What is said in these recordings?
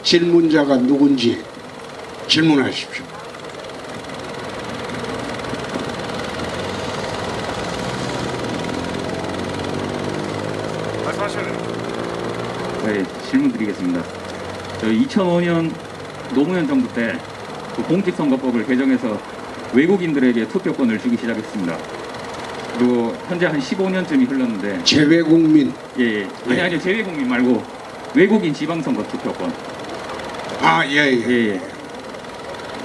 질문자가 누군지 질문하십시오. 네, 질문 드리겠습니다. 2005년 노무현 정부 때 그 공직선거법을 개정해서 외국인들에게 투표권을 주기 시작했습니다. 그리고 현재 한 15년쯤이 흘렀는데 재외국민. 예, 아니요 재외국민 말고 외국인 지방선거 투표권. 예.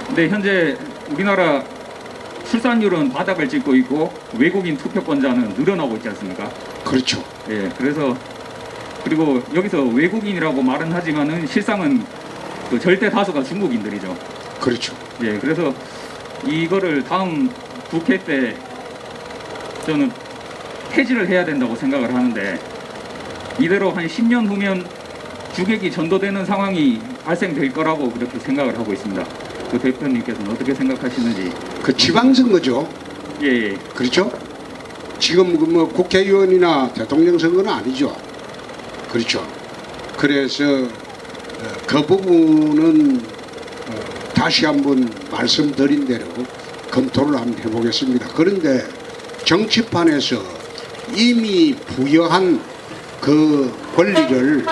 근데 현재 우리나라 출산율은 바닥을 찍고 있고 외국인 투표권자는 늘어나고 있지 않습니까? 그렇죠. 예, 그래서 그리고 여기서 외국인이라고 말은 하지만은 실상은 그 절대 다수가 중국인들이죠. 그렇죠. 예, 그래서 이거를 다음 국회 때 저는 폐지를 해야 된다고 생각을 하는데 이대로 한 10년 후면 주객이 전도되는 상황이 발생될 거라고 그렇게 생각을 하고 있습니다. 그 대표님께서는 어떻게 생각하시는지. 그 지방선거죠. 예. 그렇죠? 지금 뭐 국회의원이나 대통령 선거는 아니죠. 그렇죠. 그래서 그 부분은 다시 한번 말씀드린 대로 검토를 한번 해보겠습니다. 그런데 정치판에서 이미 부여한 그 권리를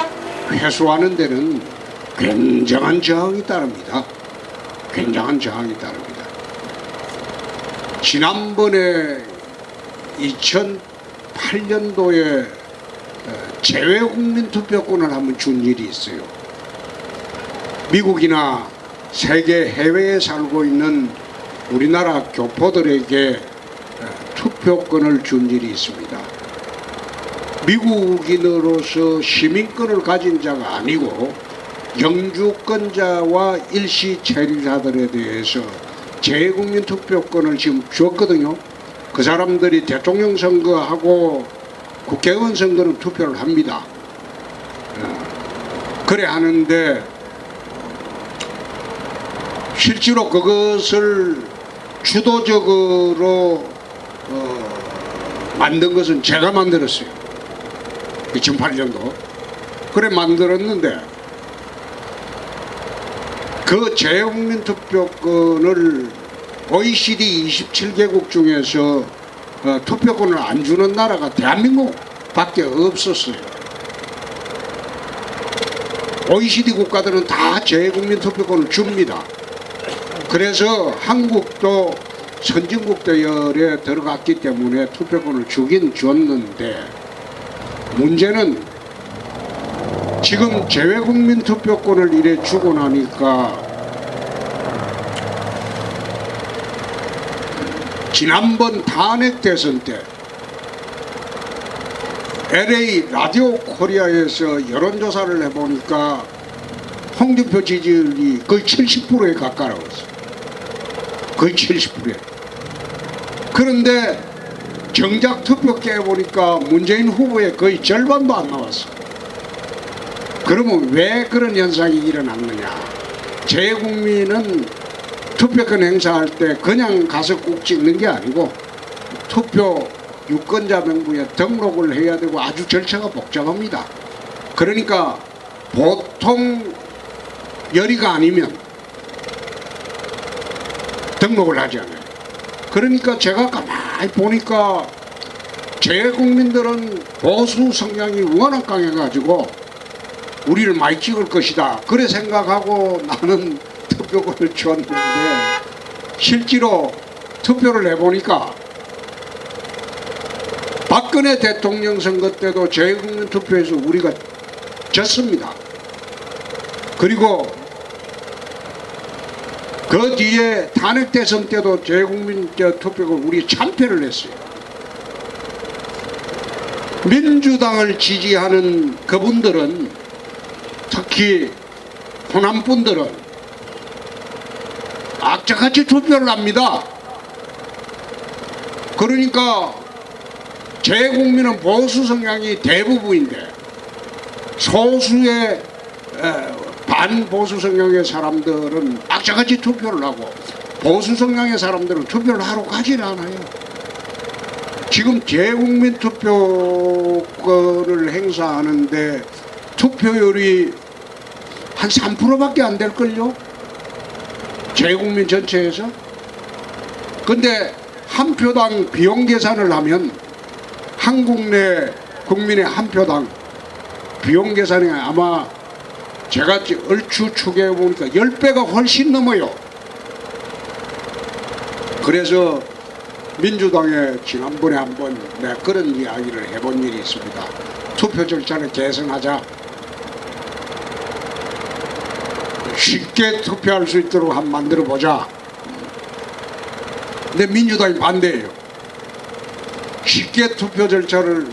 회수하는 데는 굉장한 저항이 따릅니다. 굉장한 저항이 따릅니다. 지난번에 2008년도에 재외국민 투표권을 한번 준 일이 있어요. 미국이나 세계 해외에 살고 있는 우리나라 교포들에게 투표권을 준 일이 있습니다. 미국인으로서 시민권을 가진 자가 아니고 영주권자와 일시 체류자들에 대해서 재외국민 투표권을 지금 줬거든요. 그 사람들이 대통령 선거하고 국회의원 선거는 투표를 합니다. 그래 하는데 실제로 그것을 주도적으로 만든 것은 제가 만들었어요. 2008년도. 그래 만들었는데 그 재외국민 투표권을 OECD 27개국 중에서 투표권을 안 주는 나라가 대한민국밖에 없었어요. OECD 국가들은 다 재외국민 투표권을 줍니다. 그래서 한국도 선진국 대열에 들어갔기 때문에 투표권을 주긴 줬는데 문제는 지금 재외국민 투표권을 이래 주고 나니까 지난번 탄핵 대선 때 LA 라디오 코리아에서 여론조사를 해보니까 홍준표 지지율이 거의 70%에 가까웠어요. 거의 70%에. 그런데 정작 투표기에 보니까 문재인 후보의 거의 절반도 안 나왔어. 그러면 왜 그런 현상이 일어났느냐. 재외국민은 투표권 행사할 때 그냥 가서 꼭 찍는 게 아니고 투표 유권자 명부에 등록을 해야 되고 아주 절차가 복잡합니다. 그러니까 보통 열의가 아니면 등록을 하지 않아요. 그러니까 제가 가만히 보니까 재외국민들은 보수 성향이 워낙 강해가지고 우리를 많이 찍을 것이다. 그래 생각하고 나는 투표권을 줬는데 실제로 투표를 해보니까 박근혜 대통령 선거 때도 재외국민 투표에서 우리가 졌습니다. 그리고 그 뒤에 탄핵 대선 때도 재외국민 투표권 우리 참패를 했어요. 민주당을 지지하는 그분들은 특히 호남분들은 악착같이 투표를 합니다. 그러니까 재외국민은 보수 성향이 대부분인데 소수의 반보수 성향의 사람들은 악착같이 투표를 하고 보수 성향의 사람들은 투표를 하러 가질 않아요. 지금 재외국민 투표권을 행사하는데 투표율이 한 3%밖에 안 될걸요? 재국민 전체에서. 근데 한 표당 비용 계산을 하면 한국 내 국민의 한 표당 비용 계산이 아마 제가 얼추 추계해 보니까 10배가 훨씬 넘어요. 그래서 민주당에 지난번에 한번 내가 그런 이야기를 해본 일이 있습니다. 투표 절차를 개선하자. 쉽게 투표할 수 있도록 한번 만들어 보자. 근데 민주당이 반대해요. 쉽게 투표 절차를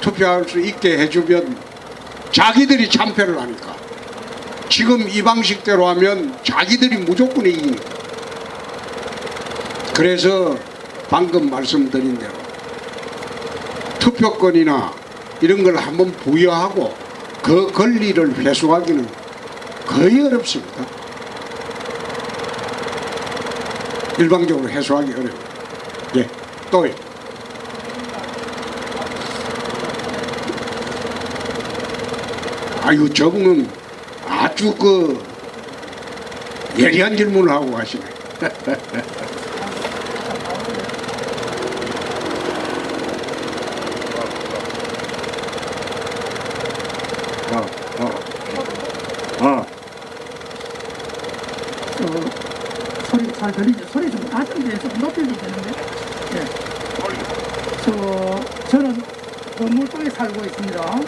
투표할 수 있게 해주면 자기들이 참패를 하니까. 지금 이 방식대로 하면 자기들이 무조건 이기니까. 그래서 방금 말씀드린 대로 투표권이나 이런 걸 한번 부여하고 그 권리를 회수하기는 거의 어렵습니다. 일방적으로 해소하기 어려워요. 예, 또요. 아유, 저분은 아주 예리한 질문을 하고 가시네. 소리 잘 들리죠? 소리 좀 낮은데 좀 높여도 되는데. 네. 저는 건물동에 살고 있습니다.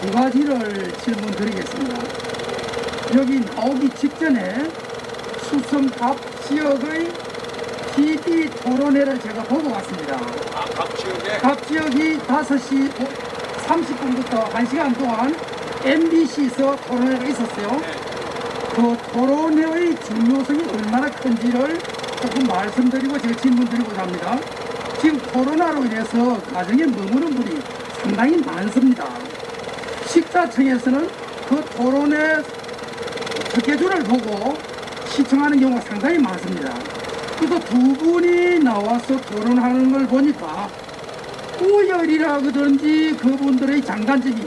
두 가지를 질문드리겠습니다. 여기 나오기 직전에 수성갑 지역의 TV 토론회를 제가 보고 왔습니다. 갑 지역이 5시 30분부터 1시간 동안 MBC에서 토론회가 있었어요. 그 토론회의 중요성이 얼마나 큰지를 조금 말씀드리고 제가 질문드리고자 합니다. 지금 코로나로 인해서 가정에 머무는 분이 상당히 많습니다. 식사청에서는 그 토론회 스케줄을 보고 시청하는 경우가 상당히 많습니다. 그래서 두 분이 나와서 토론하는 걸 보니까 우열이라든지 그분들의 장단점이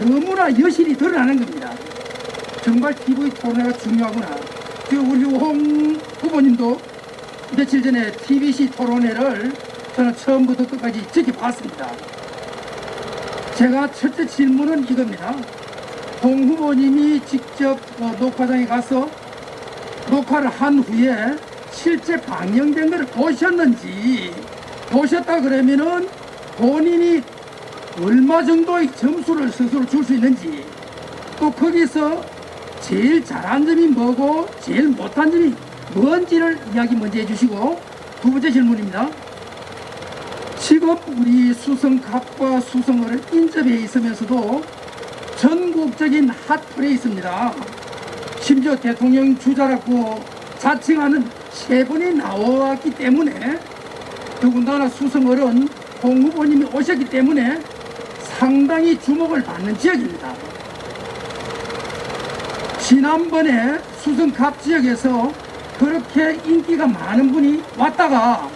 너무나 여실히 드러나는 겁니다. 정말 TV 토론회가 중요하구나. 우리 홍 후보님도 며칠 전에 TBC 토론회를 저는 처음부터 끝까지 지켜봤습니다. 제가 첫째 질문은 이겁니다. 홍 후보님이 직접 녹화장에 가서 녹화를 한 후에 실제 방영된 것을 보셨는지, 보셨다 그러면은 본인이 얼마 정도의 점수를 스스로 줄 수 있는지, 또 거기서 제일 잘한 점이 뭐고 제일 못한 점이 뭔지를 이야기 먼저 해주시고, 두 번째 질문입니다. 지금 우리 수성갑과 수성어를 인접해 있으면서도 전국적인 핫플에 있습니다. 심지어 대통령 주자라고 자칭하는 세 분이 나왔기 때문에, 더군다나 수성어는 홍 후보님이 오셨기 때문에 상당히 주목을 받는 지역입니다. 지난번에 수성갑 지역에서 그렇게 인기가 많은 분이 왔다가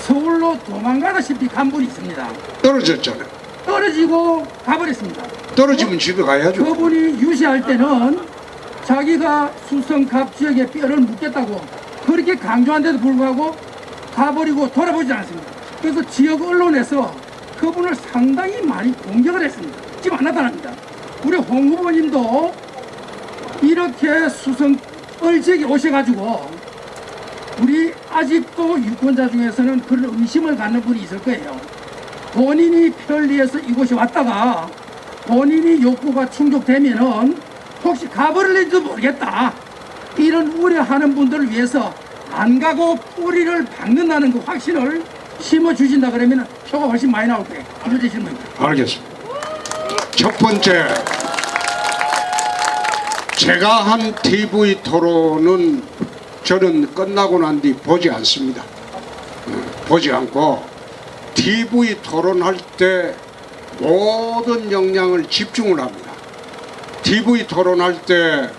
서울로 도망가다시피 간 분이 있습니다. 떨어졌잖아요. 떨어지고 가버렸습니다. 떨어지면 집에 가야죠. 그분이 유시할 때는 자기가 수성갑 지역에 뼈를 묻겠다고 그렇게 강조한데도 불구하고 가버리고 돌아보지 않았습니다. 그래서 지역 언론에서 그분을 상당히 많이 공격을 했습니다. 지금 안 나타납니다. 우리 홍 후보님도 이렇게 수성 을지역에 오셔가지고 우리 아직도 유권자 중에서는 그런 의심을 갖는 분이 있을 거예요. 본인이 편리해서 이곳에 왔다가 본인이 욕구가 충족되면은 혹시 가버릴지도 모르겠다, 이런 우려하는 분들을 위해서 안 가고 뿌리를 박는다는 그 확신을 심어주신다 그러면 표가 훨씬 많이 나올 거예요. 두 번째 질문입니다. 알겠습니다. 첫 번째, 제가 한 TV 토론은 저는 끝나고 난 뒤 보지 않습니다. 보지 않고 TV 토론할 때 모든 역량을 집중을 합니다. TV 토론할 때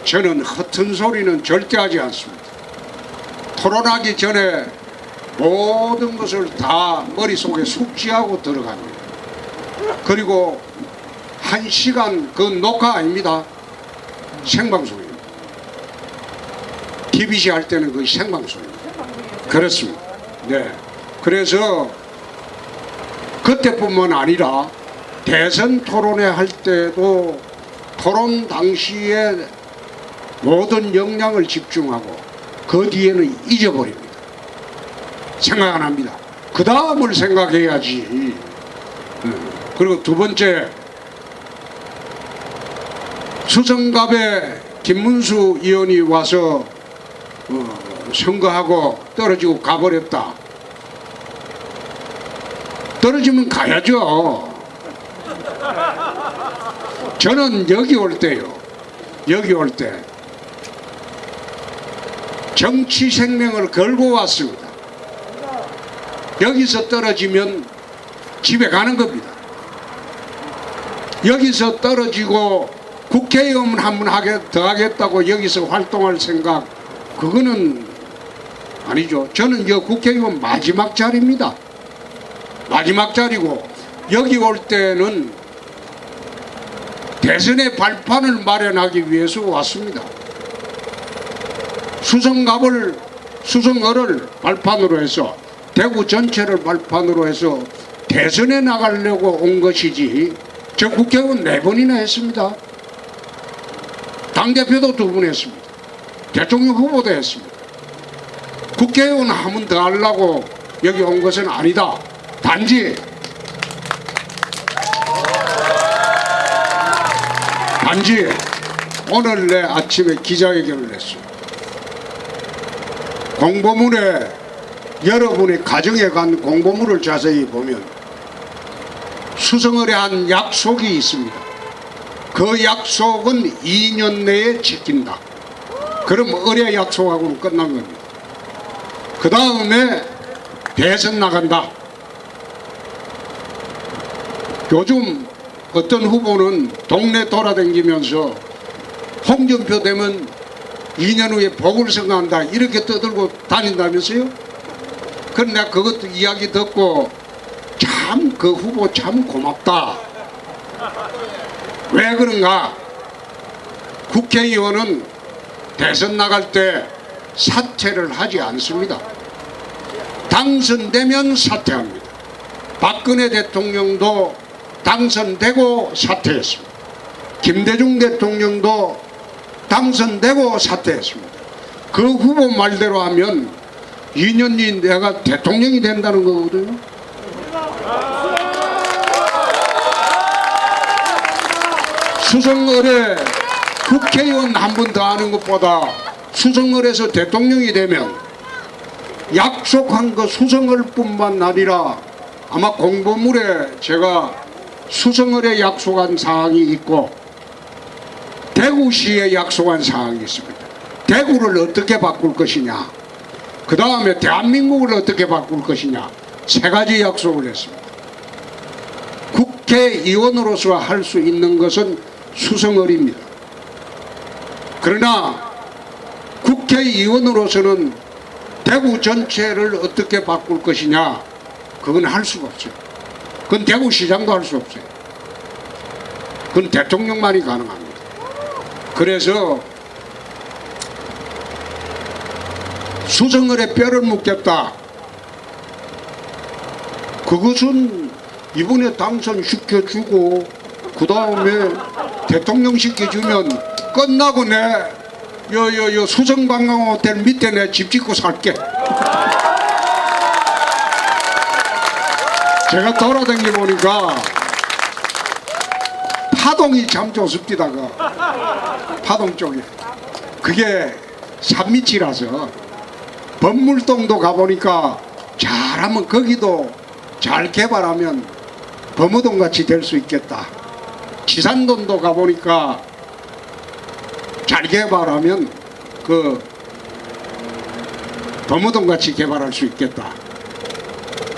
저는 허튼 소리는 절대 하지 않습니다. 토론하기 전에 모든 것을 다 머릿속에 숙지하고 들어갑니다. 그리고 1시간 그 녹화 아닙니다. 생방송입니다. TBC 할 때는 그 생방송입니다. 그렇습니다. 네. 그래서 그때뿐만 아니라 대선 토론회 할 때도 토론 당시에 모든 역량을 집중하고 그 뒤에는 잊어버립니다. 생각 안 합니다. 그 다음을 생각해야지. 그리고 두 번째, 수성갑에 김문수 의원이 와서 선거하고 떨어지고 가버렸다. 떨어지면 가야죠. 저는 여기 올 때요. 여기 올 때 정치 생명을 걸고 왔습니다. 여기서 떨어지면 집에 가는 겁니다. 여기서 떨어지고 국회의원 한 번 더 하겠다고 여기서 활동할 생각, 그거는 아니죠. 저는 여 국회의원 마지막 자리입니다. 마지막 자리고, 여기 올 때는 대선의 발판을 마련하기 위해서 왔습니다. 수성을을 발판으로 해서, 대구 전체를 발판으로 해서 대선에 나가려고 온 것이지, 저 국회의원 4번이나 했습니다. 당대표도 2번 했습니다. 대통령 후보도 했습니다. 국회의원 한 번 더 하려고 여기 온 것은 아니다. 단지 오늘 내 아침에 기자회견을 했어요. 공보문에, 여러분의 가정에 간 공보문을 자세히 보면 수성을에 한 약속이 있습니다. 그 약속은 2년 내에 지킨다. 그럼 의뢰 약속하고는 끝난 겁니다. 그 다음에 대선 나간다. 요즘 어떤 후보는 동네 돌아다니면서 홍준표 되면 2년 후에 보궐선거한다 이렇게 떠들고 다닌다면서요? 그런데 내가 그것도 이야기 듣고 참 그 후보 참 고맙다. 왜 그런가? 국회의원은 대선 나갈 때 사퇴를 하지 않습니다. 당선되면 사퇴합니다. 박근혜 대통령도 당선되고 사퇴했습니다. 김대중 대통령도 당선되고 사퇴했습니다. 그 후보 말대로 하면 2년 뒤 내가 대통령이 된다는 거거든요. 수성을에 국회의원 한 번 더 하는 것보다 수성을에서 대통령이 되면 약속한 그 수성을뿐만 아니라 아마 공보물에 제가 수성을에 약속한 사항이 있고 대구시에 약속한 사항이 있습니다. 대구를 어떻게 바꿀 것이냐, 그 다음에 대한민국을 어떻게 바꿀 것이냐, 3가지 약속을 했습니다. 국회의원으로서 할 수 있는 것은 수성을입니다. 그러나 국회의원으로서는 대구 전체를 어떻게 바꿀 것이냐, 그건 할 수가 없어요. 그건 대구시장도 할 수 없어요. 그건 대통령만이 가능합니다. 그래서 수성을에 뼈를 묻겠다. 그것은 이번에 당선시켜주고 그 다음에 대통령 시켜주면 끝나고 내 수성관광호텔 밑에 내 집 짓고 살게. 제가 돌아다니 보니까 파동이 참 좋습니다. 파동 쪽에. 그게 산밑이라서 범물동도 가보니까 잘하면 거기도 잘 개발하면 범어동 같이 될 수 있겠다. 지산동도 가보니까 잘 개발하면 그 범어동 같이 개발할 수 있겠다.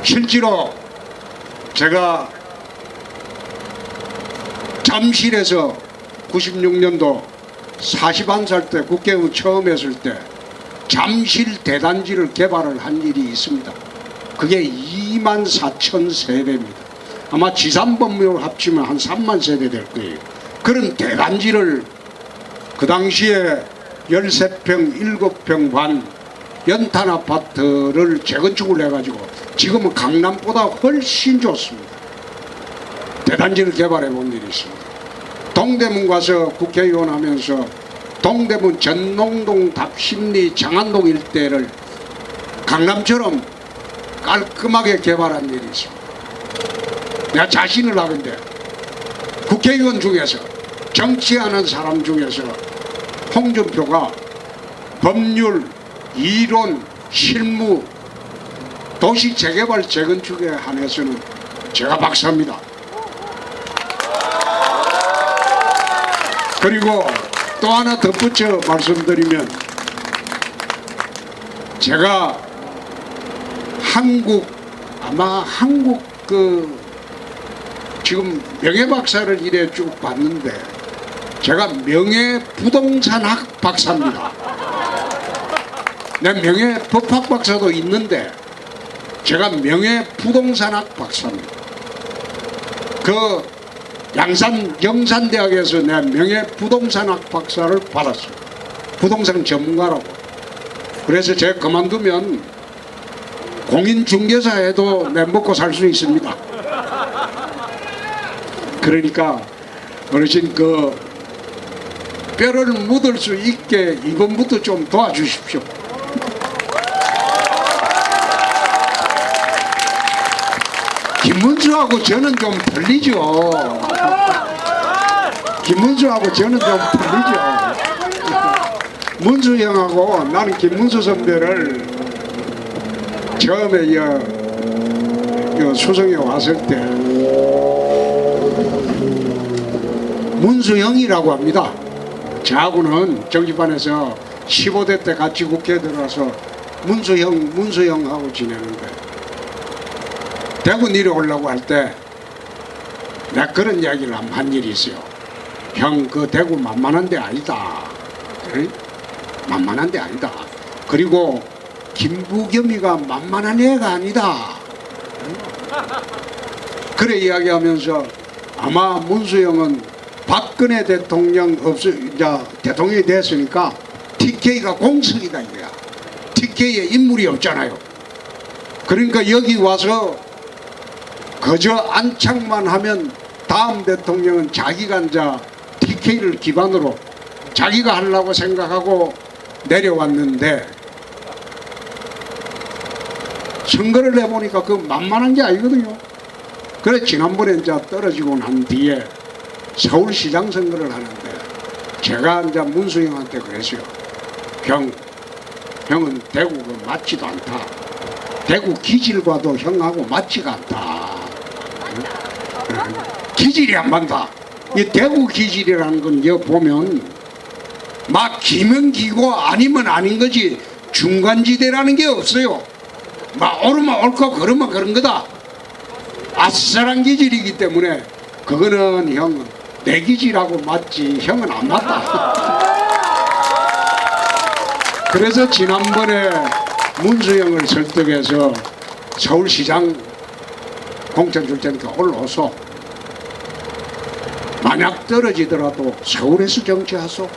실제로 제가 잠실에서 96년도 41살 때 국회의원 처음 했을 때 잠실 대단지를 개발을 한 일이 있습니다. 그게 24,000세대입니다. 아마 지산법묘 합치면 한 3만 세대 될 거예요. 그런 대단지를 그 당시에 13평, 7평 반 연탄 아파트를 재건축을 해가지고 지금은 강남보다 훨씬 좋습니다. 대단지를 개발해 본 일이 있습니다. 동대문 가서 국회의원 하면서 동대문 전농동, 답심리, 장안동 일대를 강남처럼 깔끔하게 개발한 일이 있습니다. 내가 자신을 하건데 국회의원 중에서 정치하는 사람 중에서 홍준표가 법률, 이론, 실무, 도시 재개발 재건축에 한해서는 제가 박사입니다. 그리고 또 하나 덧붙여 말씀드리면 제가 아마 한국 지금 명예박사를 이래 쭉 봤는데 제가 명예부동산학 박사입니다. 내 명예법학 박사도 있는데 제가 명예부동산학 박사입니다. 그 영산대학에서 내 명예부동산학 박사를 받았어요. 부동산 전문가라고. 그래서 제가 그만두면 공인중개사에도 내 먹고 살 수 있습니다. 그러니까 어르신 뼈를 묻을 수 있게 이번부터 좀 도와주십시오. 김문수하고 저는 좀 틀리죠. 김문수하고 저는 좀 틀리죠. 문수 형하고 나는 김문수 선배를 처음에 수성에 왔을 때 문수 형이라고 합니다. 저하고는 정치판에서 15대 때 같이 국회에 들어가서 문수 형 하고 지내는데 대구 내려오려고 할 때 내가 그런 이야기를 한 일이 있어요. 형, 그 대구 만만한 데 아니다. 응? 만만한 데 아니다. 그리고 김부겸이가 만만한 애가 아니다. 응? 그래 이야기하면서 아마 문수 형은 박근혜 대통령 이제 대통령이 됐으니까 TK가 공석이다 이거야. TK에 인물이 없잖아요. 그러니까 여기 와서 그저 안착만 하면 다음 대통령은 자기가 이제 TK를 기반으로 자기가 하려고 생각하고 내려왔는데 선거를 해보니까 그 만만한 게 아니거든요. 그래 지난번에 이제 떨어지고 난 뒤에 서울시장 선거를 하는데 제가 이제 문수 형한테 그랬어요. 형은 대구가 맞지도 않다. 대구 기질과도 형하고 맞지가 않다. 기질이 안 맞다. 이 대구 기질이라는 건 여기 보면 막 기면 기고 아니면 아닌 거지 중간지대라는 게 없어요. 막 오르면 옳고 그러면 그런 거다. 아슬한 기질이기 때문에 그거는 형 내 기질하고 맞지 형은 안 맞다. 그래서 지난번에 문수 형을 설득해서 서울시장 공천 줄 테니까 올라오소. 만약 떨어지더라도 서울에서 정치하소.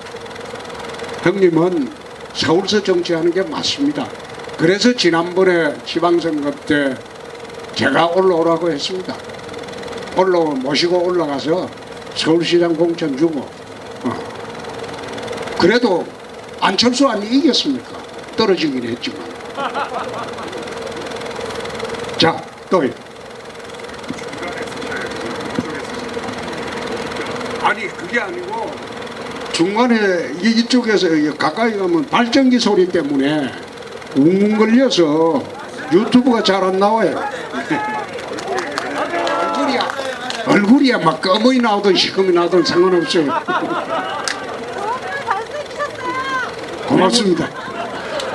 형님은 서울에서 정치하는 게 맞습니다. 그래서 지난번에 지방선거 때 제가 올라오라고 했습니다. 모시고 올라가서 서울시장 공천 주고 그래도 안철수 아니 이겼습니까? 떨어지긴 했지만. 자, 또요. 아니 그게 아니고 중간에 이쪽에서 가까이 가면 발전기 소리 때문에 웅웅 걸려서 유튜브가 잘 안 나와요. 얼굴이야 막 검이 나오든 시커이 나오든 상관없어요. 고맙습니다.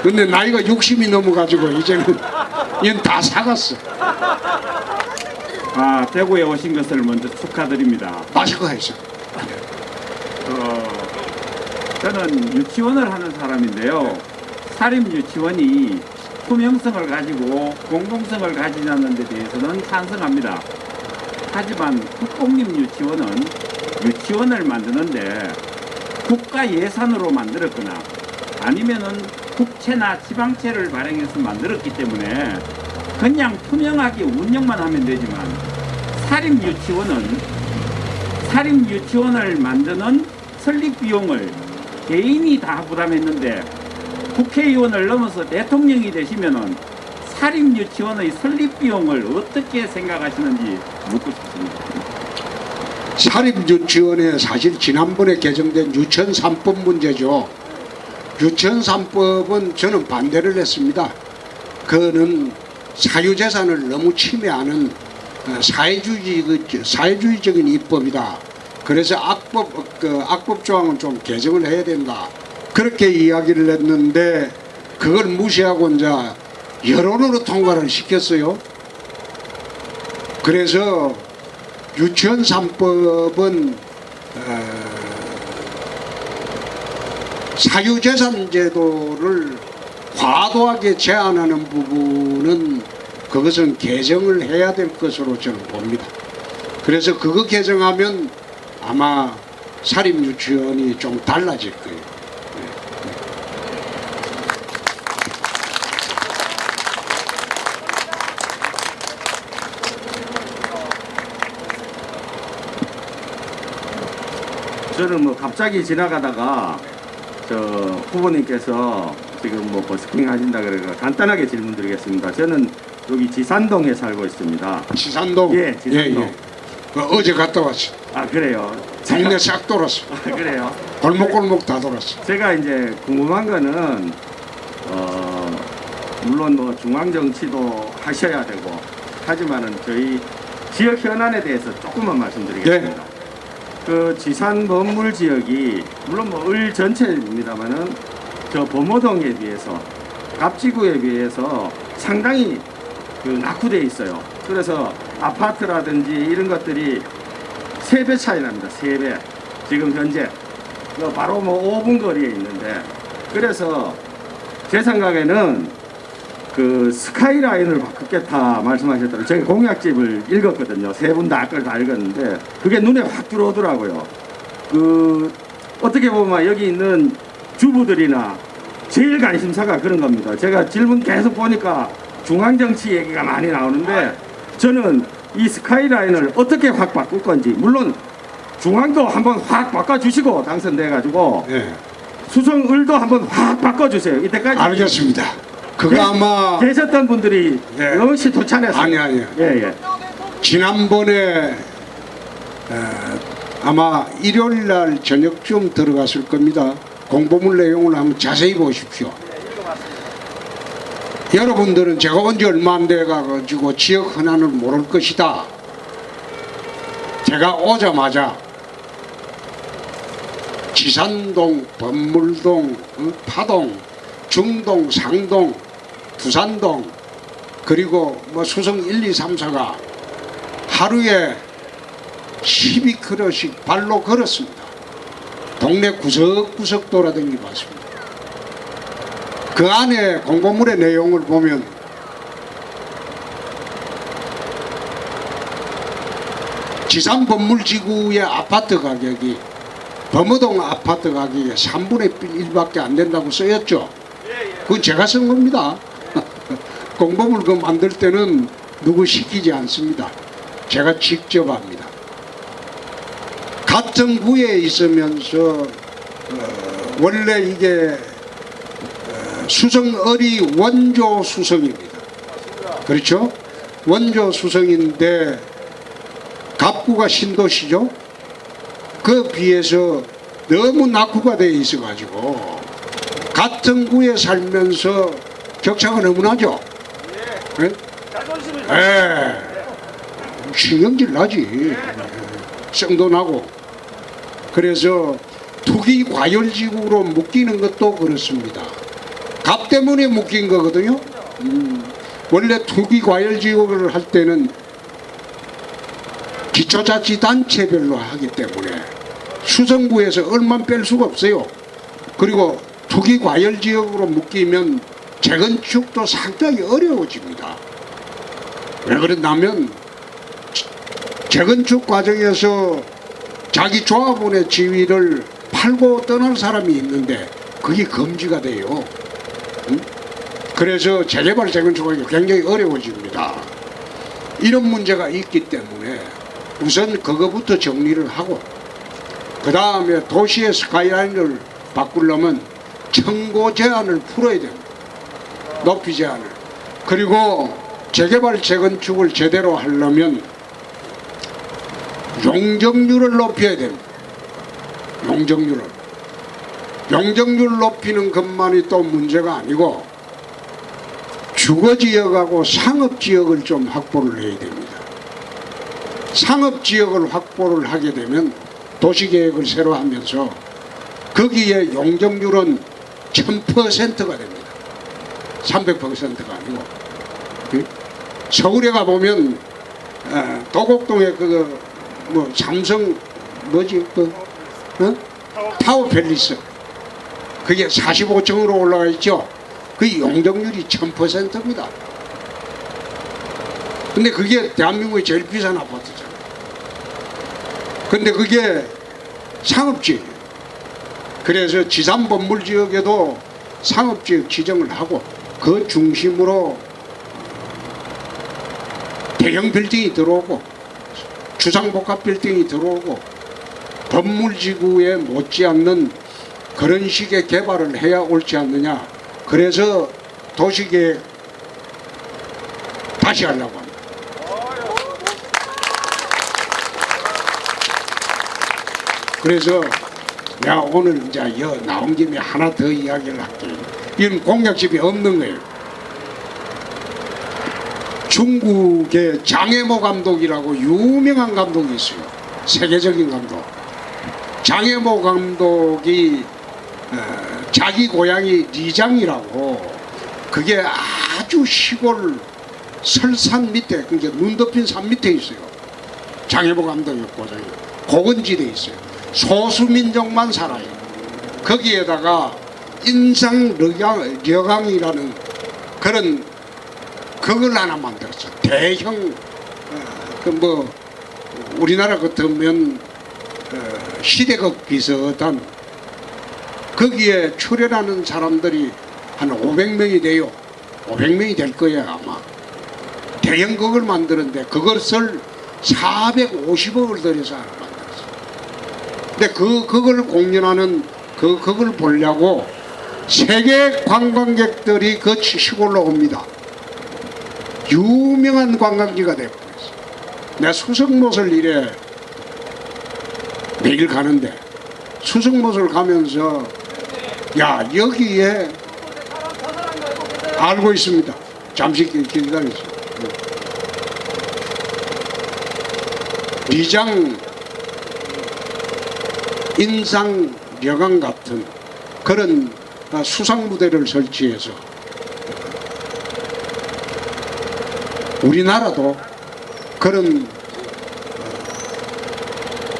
근데 나이가 60이 넘어가지고 이제는 얘는 다 사갔어. 대구에 오신 것을 먼저 축하드립니다. 마시고 하시죠. 저는 유치원을 하는 사람인데요. 사립 유치원이 투명성을 가지고 공공성을 가지자는 데 대해서는 찬성합니다. 하지만 국공립유치원은 유치원을 만드는데 국가 예산으로 만들었거나 아니면은 국채나 지방채를 발행해서 만들었기 때문에 그냥 투명하게 운영만 하면 되지만 사립유치원을 만드는 설립 비용을 개인이 다 부담했는데 국회의원을 넘어서 대통령이 되시면은 사립유치원의 설립 비용을 어떻게 생각하시는지 묻고 싶습니다. 사립유치원에 사실 지난번에 개정된 유치원 3법 문제죠. 유치원 3법은 저는 반대를 했습니다. 그거는 사유재산을 너무 침해하는 사회주의적인 입법이다. 그래서 악법 조항은 좀 개정을 해야 된다. 그렇게 이야기를 했는데 그걸 무시하고 이제 여론으로 통과를 시켰어요. 그래서 유치원 3법은 사유재산 제도를 과도하게 제한하는 부분은 그것은 개정을 해야 될 것으로 저는 봅니다. 그래서 그거 개정하면 아마 사립유치원이 좀 달라질 거예요. 저는 뭐 갑자기 지나가다가 저 후보님께서 지금 뭐 버스킹 하신다 그래서 간단하게 질문드리겠습니다. 저는 여기 지산동에 살고 있습니다. 지산동? 예, 지산동. 어제 갔다 왔어. 아 그래요? 동네 싹 돌았어. 아, 그래요? 골목골목 다 돌았어. 제가 이제 궁금한 거는 물론 뭐 중앙 정치도 하셔야 되고 하지만은 저희 지역 현안에 대해서 조금만 말씀드리겠습니다. 그 지산 건물 지역이 물론 뭐 을 전체입니다만은 저 범어동에 비해서 갑지구에 비해서 상당히 그 낙후돼 있어요. 그래서 아파트라든지 이런 것들이 3배 차이 납니다. 3배. 지금 현재 바로 뭐 5분 거리에 있는데 그래서 제 생각에는 그 스카이라인을 바꾸겠다 말씀하셨더라고요. 제가 공약집을 읽었거든요. 3분 다 아까 다 읽었는데 그게 눈에 확 들어오더라고요. 그 어떻게 보면 여기 있는 주부들이나 제일 관심사가 그런 겁니다. 제가 질문 계속 보니까 중앙정치 얘기가 많이 나오는데 저는 이 스카이라인을 어떻게 확 바꿀 건지 물론 중앙도 한번 확 바꿔주시고 당선돼가지고 네. 수성을도 한번 확 바꿔주세요. 이때까지 알겠습니다. 그거 아마 계셨던 분들이 네. 너무 도찬했어요. 아니요. 예. 지난번에 아마 일요일 날 저녁쯤 들어갔을 겁니다. 공보물 내용을 한번 자세히 보십시오. 여러분들은 제가 온 지 얼마 안 돼 가지고 지역 현안을 모를 것이다. 제가 오자마자 지산동, 범물동, 파동, 중동, 상동, 두산동 그리고 뭐 수성 1, 2, 3, 4가 하루에 12km씩 발로 걸었습니다. 동네 구석구석 돌아다니고 왔습니다. 그 안에 공보물의 내용을 보면 지산 범물지구의 아파트 가격이 범어동 아파트 가격의 3분의 1밖에 안 된다고 쓰였죠. 그건 제가 쓴 겁니다. 공보물 그 만들 때는 누구 시키지 않습니다. 제가 직접 합니다. 같은 구에 있으면서 원래 이게 수성을이 원조 수성입니다. 그렇죠? 원조 수성인데 갑구가 신도시죠. 그 비해서 너무 낙후가 되어 있어 가지고 같은 구에 살면서 격차가 너무 나죠. 신경질 나지. 성도 나고. 그래서 투기 과열지구로 묶이는 것도 그렇습니다. 갑 때문에 묶인 거거든요. 원래 투기 과열지구를 할 때는 기초자치단체별로 하기 때문에 수성구에서 얼마 뺄 수가 없어요. 그리고 투기 과열지역으로 묶이면 재건축도 상당히 어려워집니다. 왜 그러냐면 재건축 과정에서 자기 조합원의 지위를 팔고 떠날 사람이 있는데 그게 금지가 돼요. 응? 그래서 재개발 재건축하기 굉장히 어려워집니다. 이런 문제가 있기 때문에 우선 그거부터 정리를 하고 그 다음에 도시의 스카이라인을 바꾸려면 청고 제한을 풀어야 됩니다. 높이 제한을. 그리고 재개발 재건축을 제대로 하려면 용적률을 높여야 됩니다. 용적률 높이는 것만이 또 문제가 아니고 주거지역하고 상업지역을 좀 확보를 해야 됩니다. 상업지역을 확보를 하게 되면 도시계획을 새로 하면서 거기에 용적률은 1000%가 됩니다. 300%가 아니고. 서울에 가보면 도곡동에 삼성 타워 팰리스 그게 45층으로 올라가 있죠. 그 용적률이 1000%입니다. 근데 그게 대한민국의 제일 비싼 아파트잖아요. 근데 그게 상업지역이에요. 그래서 지산건물지역에도 상업지역 지정을 하고 그 중심으로 대형 빌딩이 들어오고 주상복합 빌딩이 들어오고 건물지구에 못지않는 그런 식의 개발을 해야 옳지 않느냐. 그래서 도시계획 다시 하려고 합니다. 그래서 내가 오늘 이제 나온 김에 하나 더 이야기를 할게요. 이건 공약집이 없는 거예요. 중국의 장애모 감독이라고 유명한 감독이 있어요. 세계적인 감독. 장애모 감독이 자기 고향이 리장이라고 그게 아주 시골 설산 밑에 그러니까 눈 덮인 산 밑에 있어요. 장애모 감독의 고장이 고건지대에 있어요. 소수민족만 살아요. 거기에다가 인상려강이라는 그런 그걸 하나 만들었어. 대형 우리나라 같으면 시대극 비슷한 거기에 출연하는 사람들이 한 500명이 돼요. 500명이 될 거예요 아마. 대형극을 만드는데 그것을 450억을 들여서 만들었어요. 근데 그걸 공연하는 그걸 보려고 세계 관광객들이 그 시골로 옵니다. 유명한 관광지가 되고 있어요. 내가 수성못을 이래 매일 가는데 수성못을 가면서 야 여기에 알고 있습니다. 잠시 기다리세요. 리장 인상려강 같은 그런 수상무대를 설치해서 우리나라도 그런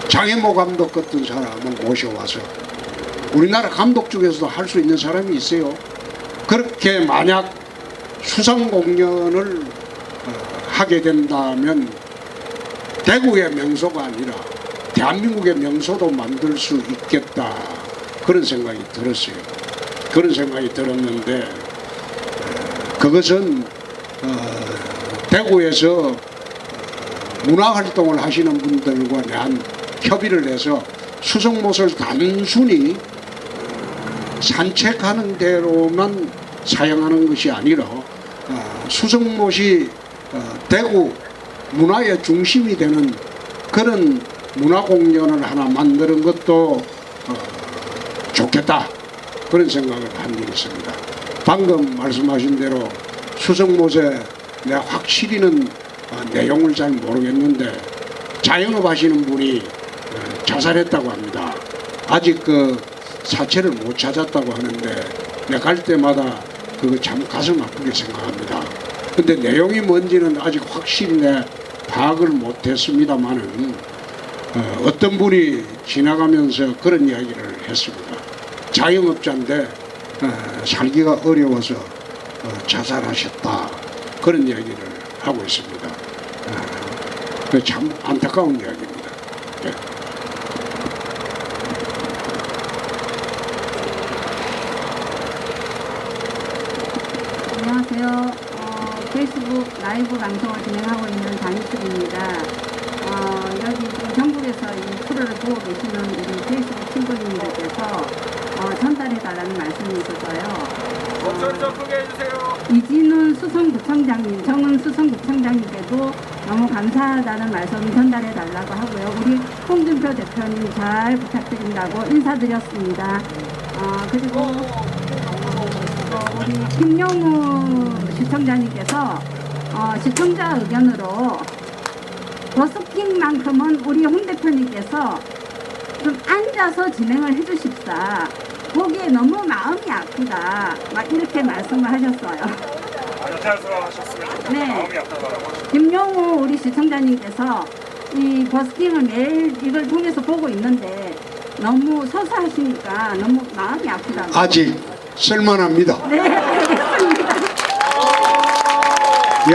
장애모 감독 같은 사람을 모셔와서 우리나라 감독 중에서도 할 수 있는 사람이 있어요. 그렇게 만약 수상 공연을 하게 된다면 대구의 명소가 아니라 대한민국의 명소도 만들 수 있겠다. 그런 생각이 들었어요. 그런 생각이 들었는데 그것은 대구에서 문화활동을 하시는 분들과 대한 협의를 해서 수성못을 단순히 산책하는 대로만 사용하는 것이 아니라 수성못이 대구 문화의 중심이 되는 그런 문화공연을 하나 만드는 것도 좋겠다. 그런 생각을 한 일이 있습니다. 방금 말씀하신 대로 수성못에 내가 확실히는 내용을 잘 모르겠는데 자영업 하시는 분이 자살했다고 합니다. 아직 그 사체를 못 찾았다고 하는데 내가 갈 때마다 그거 참 가슴 아프게 생각합니다. 근데 내용이 뭔지는 아직 확실히 내 파악을 못했습니다만은 어떤 분이 지나가면서 그런 이야기를 했습니다. 자영업자인데 살기가 어려워서 자살하셨다. 그런 이야기를 하고 있습니다. 그 참 안타까운 이야기입니다. 예. 안녕하세요. 페이스북 라이브 방송을 진행하고 있는 장희숙입니다. 여기 지금 전국에서 이 프로를 보고 계시는 우리 페이스북 친구님들께서 전달해달라는 말씀이 있어서요. 목소리 좀 크게 해주세요. 이진훈 수성구청장님, 정은 수성구청장님께도 너무 감사하다는 말씀 전달해달라고 하고요. 우리 홍준표 대표님 잘 부탁드린다고 인사드렸습니다. 그리고 우리 김용우 시청자님께서 시청자 의견으로 버스킹만큼은 우리 홍 대표님께서 좀 앉아서 진행을 해주십사. 보기에 너무 마음이 아프다. 막 이렇게 말씀을 하셨어요. 안타까워하셨습니다. 네. 마음이 아프다고 하셨습니다. 김용우 우리 시청자님께서 이 버스킹을 매일 이걸 통해서 보고 있는데 너무 서서 하시니까 너무 마음이 아프다고. 아직 쓸만합니다. 네, 알겠습니다. 예,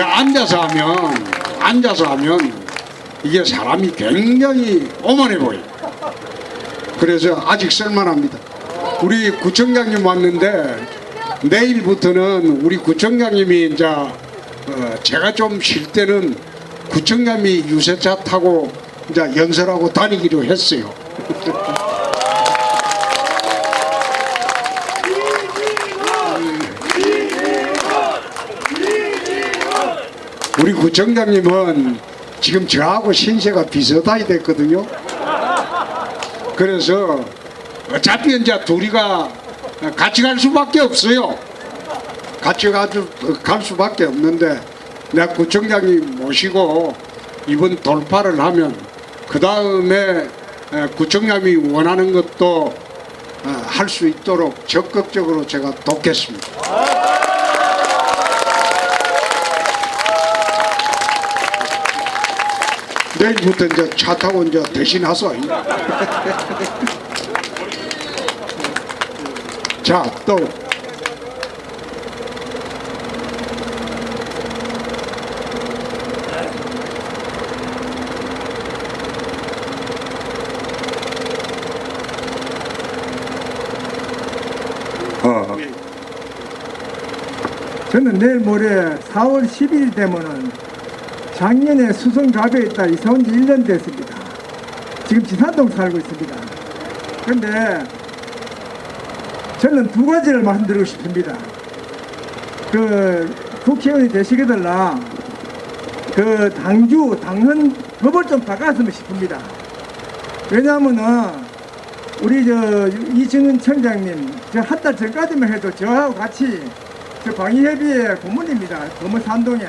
앉아서 하면 이게 사람이 굉장히 오만해 보여요. 그래서 아직 쓸만합니다. 우리 구청장님 왔는데 내일부터는 우리 구청장님이 이제 제가 좀 쉴 때는 구청장님이 유세차 타고 이제 연설하고 다니기로 했어요. 우리 구청장님은 지금 저하고 신세가 비슷하게 됐거든요. 그래서 어차피 이제 둘이가 같이 갈 수밖에 없어요. 같이 갈 수밖에 없는데 내가 구청장님 모시고 이번 돌파를 하면 그 다음에 구청장님이 원하는 것도 할 수 있도록 적극적으로 제가 돕겠습니다. 내일부터 이제 차 타고 이제 대신 하소. 자, 또. 저는 내일 모레 4월 10일 되면은 작년에 수성갑에 있다 이사 온 지 1년 됐습니다. 지금 지산동 살고 있습니다. 그런데 저는 두 가지를 말씀드리고 싶습니다. 그 국회의원이 되시게들라 그 당헌 법을 좀 바꿨으면 싶습니다. 왜냐하면은 우리 이승은 청장님 저 한 달 전까지만 해도 저하고 같이 저 방위협의회 고문입니다. 검은산동에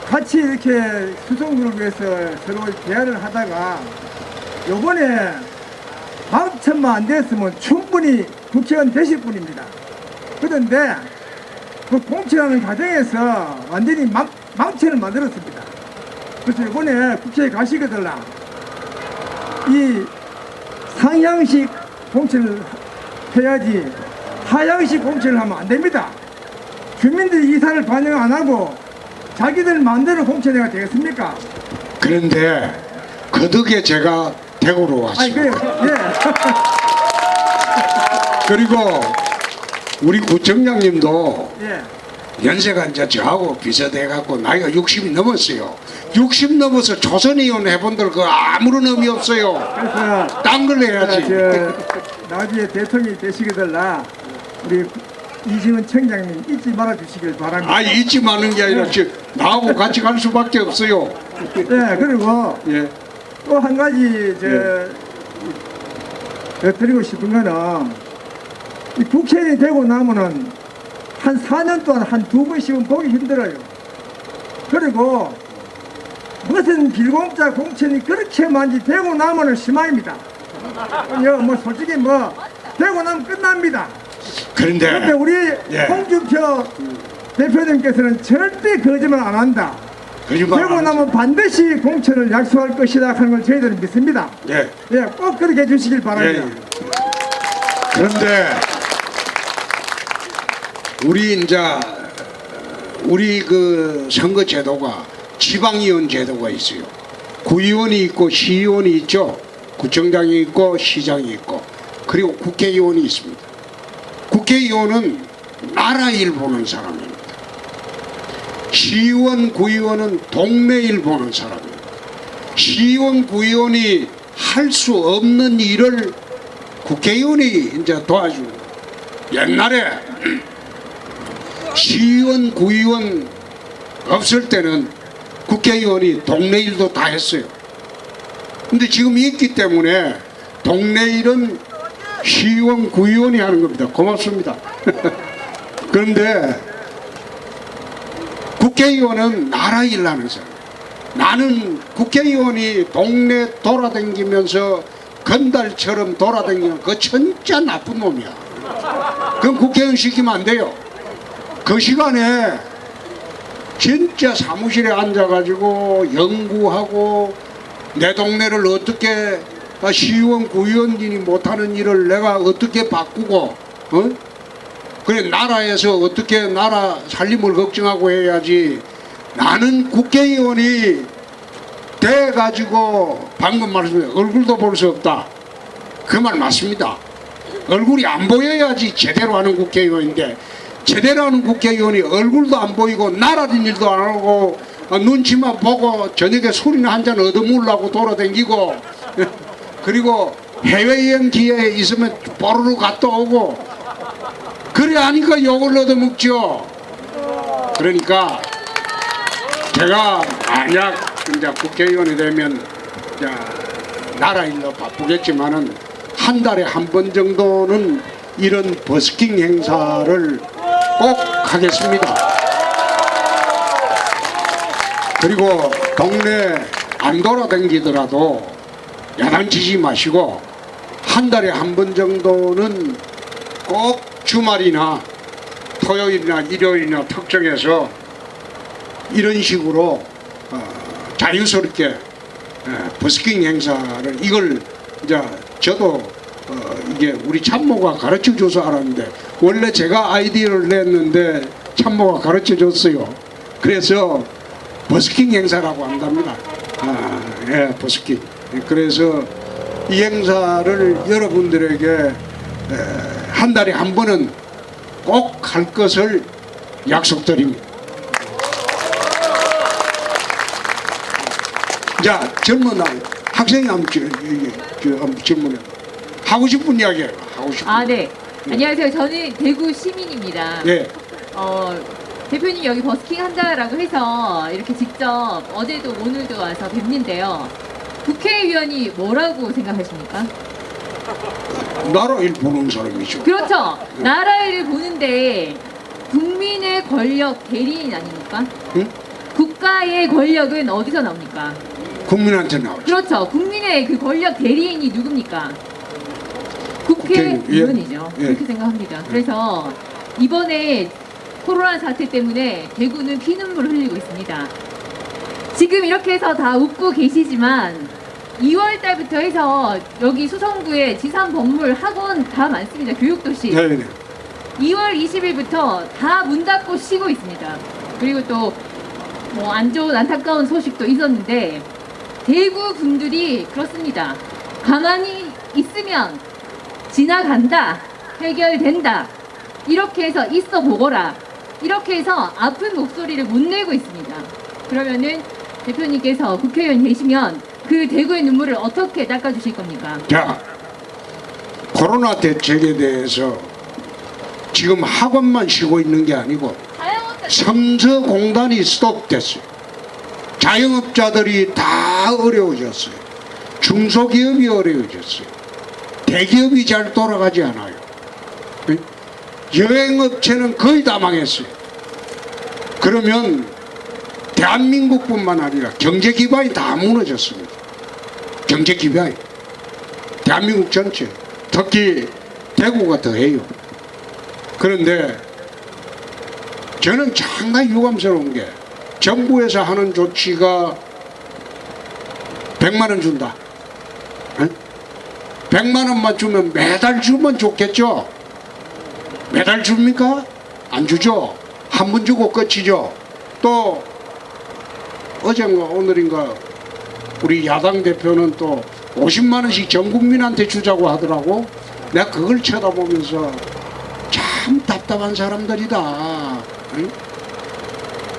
같이 이렇게 수송을 위해서 서로 대화를 하다가 요번에 당첨만 안 됐으면 충분히 국회의원 되실 분입니다. 그런데 그 공천하는 과정에서 완전히 망치를 만들었습니다. 그래서 이번에 국회에 가시거들라 이 상향식 공천을 해야지 하향식 공천을 하면 안 됩니다. 주민들이 이사를 반영 안 하고 자기들 마음대로 공천해가 되겠습니까? 그런데 그 덕에 제가 대구로 왔습니다. 예. 그리고 우리 구청장님도 예. 연세가 이제 저하고 비슷해갖고 나이가 60이 넘었어요. 60 넘어서 조선의원 해본들 그 아무런 의미 없어요. 그래서 딴 걸 해야지. 나중에 대통령이 되시게들라 우리 이승은 청장님 잊지 말아 주시길 바랍니다. 아, 잊지 마는 게 아니라 나하고 같이 갈 수밖에 없어요. 네, 그리고 예. 또 한 가지 드리고 싶은 거는 이 국회의원이 되고 나면은 한 4년 동안 한 2번씩은 보기 힘들어요. 그리고 무슨 빌공짜 공천이 그렇게 많이 되고 나면은 심합니다. 뭐 솔직히 뭐 되고 나면 끝납니다. 그런데 그런데 우리 예. 홍준표 대표님께서는 절대 거짓말 안 한다. 거짓말 되고 안 나면 반드시 공천을 약속할 것이다 하는 걸 저희들은 믿습니다. 예. 예, 꼭 그렇게 해주시길 예. 바랍니다. 그런데 우리 그 선거 제도가 지방의원 제도가 있어요. 구의원이 있고 시의원이 있죠. 구청장이 있고 시장이 있고 그리고 국회의원이 있습니다. 국회의원은 나라 일 보는 사람입니다. 시의원, 구의원은 동네 일 보는 사람입니다. 시의원, 구의원이 할 수 없는 일을 국회의원이 이제 도와주는 거예요. 옛날에 시의원, 구의원 없을 때는 국회의원이 동네 일도 다 했어요. 근데 지금 있기 때문에 동네 일은 시의원, 구의원이 하는 겁니다. 고맙습니다. 그런데 국회의원은 나라 일 하는 사람. 나는 국회의원이 동네 돌아다니면서 건달처럼 돌아다니면 그거 진짜 나쁜 놈이야. 그럼 국회의원 시키면 안 돼요. 그 시간에 진짜 사무실에 앉아가지고 연구하고 내 동네를 어떻게 시의원, 구의원들이 못하는 일을 내가 어떻게 바꾸고 그래 나라에서 어떻게 나라 살림을 걱정하고 해야지. 나는 국회의원이 돼가지고 방금 말씀드린 얼굴도 볼 수 없다. 그 말 맞습니다. 얼굴이 안 보여야지 제대로 하는 국회의원인데 제대로 하는 국회의원이 얼굴도 안 보이고 나라든 일도 안 하고 눈치만 보고 저녁에 술이나 한잔 얻어먹으려고 돌아다니고 그리고 해외여행 기회에 있으면 뽀로로 갔다 오고 그래 하니까 욕을 얻어먹죠. 그러니까 제가 만약 이제 국회의원이 되면 이제 나라 일로 바쁘겠지만은 한 달에 한 번 정도는 이런 버스킹 행사를 꼭 하겠습니다. 그리고 동네 안 돌아다니더라도 야단치지 마시고 한 달에 한 번 정도는 꼭 주말이나 토요일이나 일요일이나 특정해서 이런 식으로 자유스럽게 버스킹 행사를 이걸 이제 저도 이게 우리 참모가 가르쳐 줘서 알았는데 원래 제가 아이디어를 냈는데 참모가 가르쳐 줬어요. 그래서 버스킹 행사라고 한답니다. 예, 버스킹. 그래서 이 행사를 여러분들에게 한 달에 한 번은 꼭 할 것을 약속드립니다. 자, 젊은 학생이 한번 질문해. 하고 싶은 이야기예요. 하고 싶은. 아, 네. 안녕하세요. 저는 대구 시민입니다. 예. 대표님 여기 버스킹 한다라고 해서 이렇게 직접 어제도 오늘도 와서 뵙는데요. 국회의원이 뭐라고 생각하십니까? 나라 일 보는 사람이죠. 그렇죠. 나라 일을 보는데 국민의 권력 대리인 아닙니까? 응? 국가의 권력은 어디서 나옵니까? 국민한테 나오죠. 그렇죠. 국민의 그 권력 대리인이 누굽니까? 국회의원이죠. 예. 그렇게 생각합니다. 그래서 이번에 코로나 사태 때문에 대구는 피눈물을 흘리고 있습니다. 지금 이렇게 해서 다 웃고 계시지만 2월 달부터 해서 여기 수성구에 지산법물 학원 다 많습니다. 교육도시. 네. 2월 20일부터 다 문 닫고 쉬고 있습니다. 그리고 또 뭐 안 좋은 안타까운 소식도 있었는데 대구 분들이 그렇습니다. 가만히 있으면 지나간다, 해결된다, 이렇게 해서 있어 보거라, 이렇게 해서 아픈 목소리를 못 내고 있습니다. 그러면은 대표님께서 국회의원 되시면 그 대구의 눈물을 어떻게 닦아주실 겁니까? 자, 코로나 대책에 대해서 지금 학원만 쉬고 있는 게 아니고 성서공단이 스톱됐어요. 자영업자들이 다 어려워졌어요. 중소기업이 어려워졌어요. 대기업이 잘 돌아가지 않아요. 여행업체는 거의 다 망했어요. 그러면 대한민국뿐만 아니라 경제 기반이 다 무너졌습니다. 경제 기반이. 대한민국 전체, 특히 대구가 더해요. 그런데 저는 상당히 유감스러운 게 정부에서 하는 조치가 100만 원 준다. 100만 원만 주면 매달 주면 좋겠죠. 매달 줍니까? 안 주죠. 한 번 주고 끝이죠. 또 어젠가 오늘인가 우리 야당 대표는 또 50만 원씩 전 국민한테 주자고 하더라고. 내가 그걸 쳐다보면서 참 답답한 사람들이다. 응?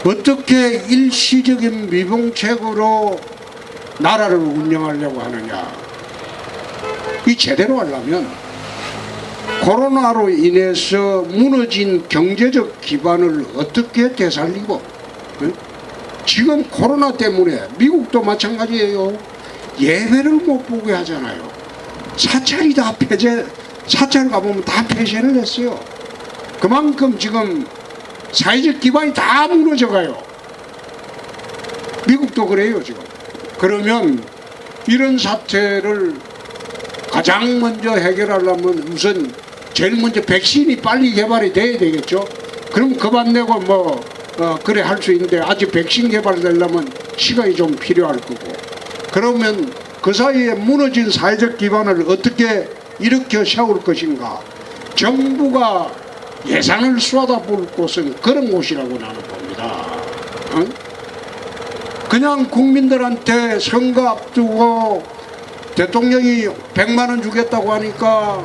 어떻게 일시적인 미봉책으로 나라를 운영하려고 하느냐. 이 제대로 하려면 코로나로 인해서 무너진 경제적 기반을 어떻게 되살리고, 응? 지금 코로나 때문에 미국도 마찬가지예요. 예배를 못 보게 하잖아요. 사찰이 다 폐쇄, 사찰 가보면 다 폐쇄를 했어요. 그만큼 지금 사회적 기반이 다 무너져가요. 미국도 그래요 지금. 그러면 이런 사태를 가장 먼저 해결하려면 우선 제일 먼저 백신이 빨리 개발이 돼야 되겠죠. 그럼 그만 내고 뭐 그래 할 수 있는데 아직 백신 개발되려면 시간이 좀 필요할 거고. 그러면 그 사이에 무너진 사회적 기반을 어떻게 일으켜 세울 것인가. 정부가 예산을 쏟아부을 곳은 그런 곳이라고 나는 봅니다. 응? 그냥 국민들한테 선거 앞두고 대통령이 100만 원 주겠다고 하니까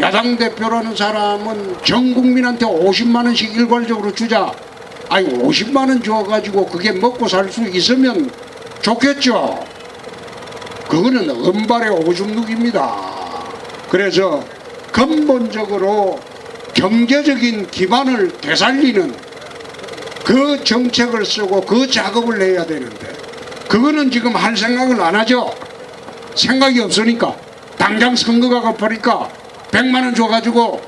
야당 대표라는 사람은 전 국민한테 50만 원씩 일괄적으로 주자. 아니 50만 원 줘가지고 그게 먹고 살 수 있으면 좋겠죠. 그거는 은발의 오줌 누기입니다. 그래서 근본적으로 경제적인 기반을 되살리는 그 정책을 쓰고 그 작업을 해야 되는데 그거는 지금 할 생각을 안 하죠. 생각이 없으니까 당장 선거가 급하니까 100만 원 줘가지고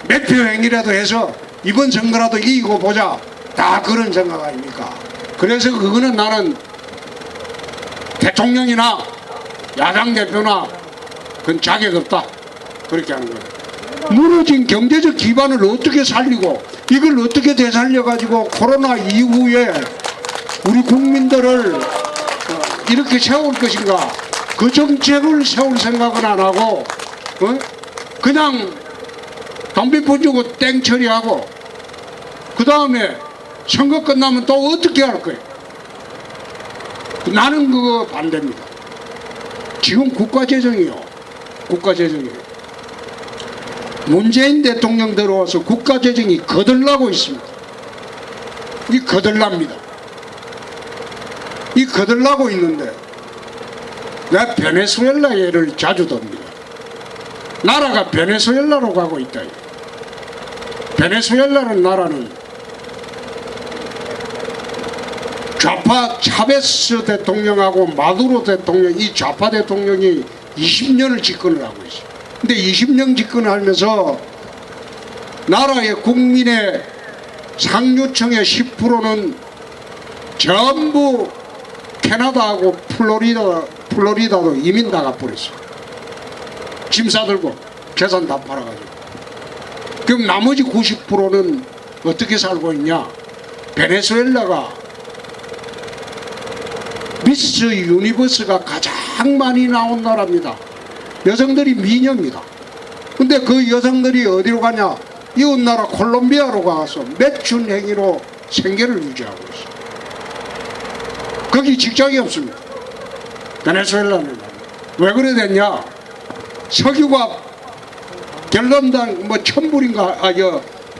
몇 표 행이라도 해서 이번 선거라도 이기고 보자. 다 그런 생각 아닙니까? 그래서 그거는 나는 대통령이나 야당 대표나 그건 자격 없다. 그렇게 하는 거예요. 무너진 경제적 기반을 어떻게 살리고 이걸 어떻게 되살려가지고 코로나 이후에 우리 국민들을 이렇게 세울 것인가. 그 정책을 세울 생각은 안 하고 그냥 돈비폰 주고 땡 처리하고 그 다음에 선거 끝나면 또 어떻게 할 거예요? 나는 그거 반대입니다. 지금 국가재정이요. 국가재정이에요. 문재인 대통령 들어와서 국가재정이 거들나고 있습니다. 이 거들납니다. 이 거들나고 있는데 내가 베네수엘라 예를 자주 듭니다. 나라가 베네수엘라로 가고 있다. 베네수엘라는 나라는 좌파 차베스 대통령하고 마두로 대통령, 이 좌파 대통령이 20년을 집권을 하고 있어요. 근데 20년 집권을 하면서 나라의 국민의 상류층의 10%는 전부 캐나다하고 플로리다로 이민 나가버렸어요. 짐 싸들고 재산 다 팔아가지고. 그럼 나머지 90%는 어떻게 살고 있냐? 베네수엘라가 미스 유니버스가 가장 많이 나온 나라입니다. 여성들이 미녀입니다. 근데 그 여성들이 어디로 가냐? 이웃나라 콜롬비아로 가서 매춘 행위로 생계를 유지하고 있어요. 거기 직장이 없습니다. 베네수엘라는. 왜 그래 됐냐? 석유가 결론당 뭐 1000불인가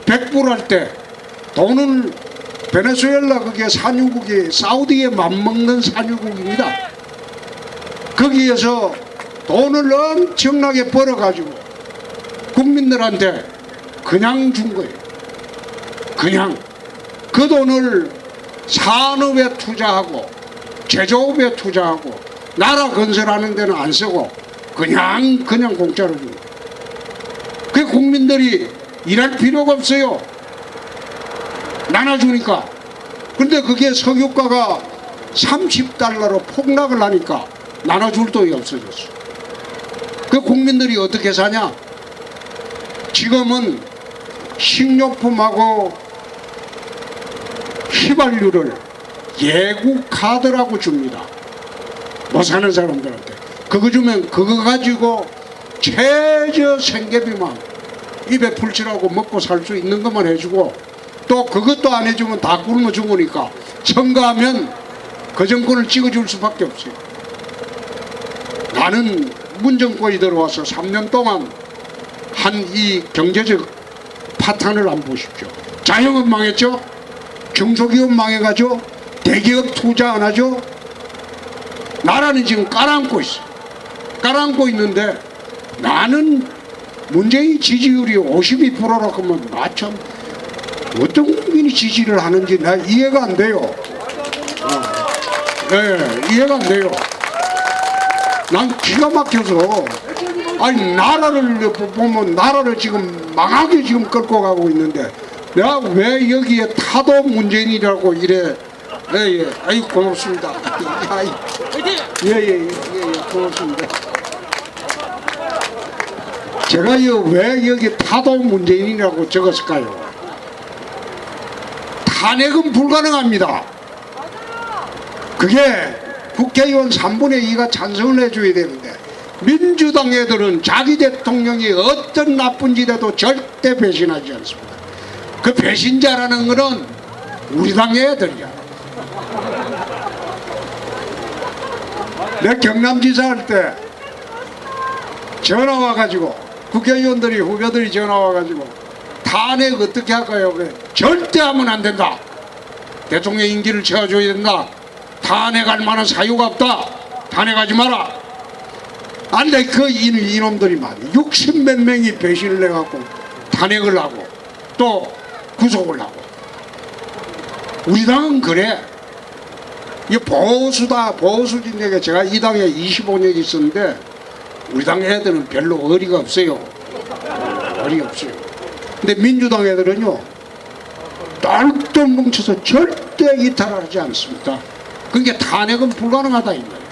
100불 할 때 돈을 베네수엘라 그게 산유국이 사우디에 맞먹는 산유국입니다. 거기에서 돈을 엄청나게 벌어가지고 국민들한테 그냥 준 거예요. 그냥 그 돈을 산업에 투자하고 제조업에 투자하고 나라 건설하는 데는 안 쓰고 그냥 공짜로 준 거예요. 그 국민들이 일할 필요가 없어요. 나눠주니까. 근데 그게 석유가가 30달러로 폭락을 하니까 나눠줄 돈이 없어졌어. 그 국민들이 어떻게 사냐? 지금은 식료품하고 휘발유를 예고 카드라고 줍니다. 못 사는 사람들한테. 그거 주면 그거 가지고 최저 생계비만 입에 풀칠하고 먹고 살 수 있는 것만 해주고 또 그것도 안 해주면 다 굶어 죽으니까 선거하면 그 정권을 찍어줄 수밖에 없어요. 나는 문정권이 들어와서 3년 동안 한 이 경제적 파탄을 안 보십시오. 자영업 망했죠? 중소기업 망해가죠? 대기업 투자 안 하죠? 나라는 지금 깔아앉고 있어. 깔아앉고 있는데 나는 문재인 지지율이 52%라고 하면 나참 어떤 국민이 지지를 하는지 나 이해가 안 돼요. 네, 이해가 안 돼요. 난 기가 막혀서 아니 나라를 보면 나라를 지금 망하게 지금 끌고 가고 있는데 내가 왜 여기에 타도 문재인이라고 이래. 예, 아이 고맙습니다. 예, 고맙습니다. 제가 왜 여기 타도 문재인이라고 적었을까요? 탄핵은 불가능합니다. 그게 국회의원 3분의 2가 찬성을 해줘야 되는데 민주당 애들은 자기 대통령이 어떤 나쁜 짓 해도 절대 배신하지 않습니다. 그 배신자라는 거는 우리 당 애들이야. 내 경남지사 할 때 전화 와가지고 국회의원들이 후배들이 전화 와가지고 탄핵 어떻게 할까요? 그래. 절대 하면 안 된다. 대통령 임기를 채워줘야 된다. 탄핵할 만한 사유가 없다. 탄핵하지 마라. 안 돼. 그 이놈들이 많이 60몇 명이 배신을 해갖고 탄핵을 하고 또 구속을 하고. 우리 당은 그래. 이게 보수다. 보수진에게 제가 이 당에 25년 있었는데 우리 당 애들은 별로 어리가 없어요. 어리가 없어요. 근데 민주당 애들은요 똘똘 뭉쳐서 절대 이탈하지 않습니다. 그러니까 탄핵은 불가능하다 이 말이에요.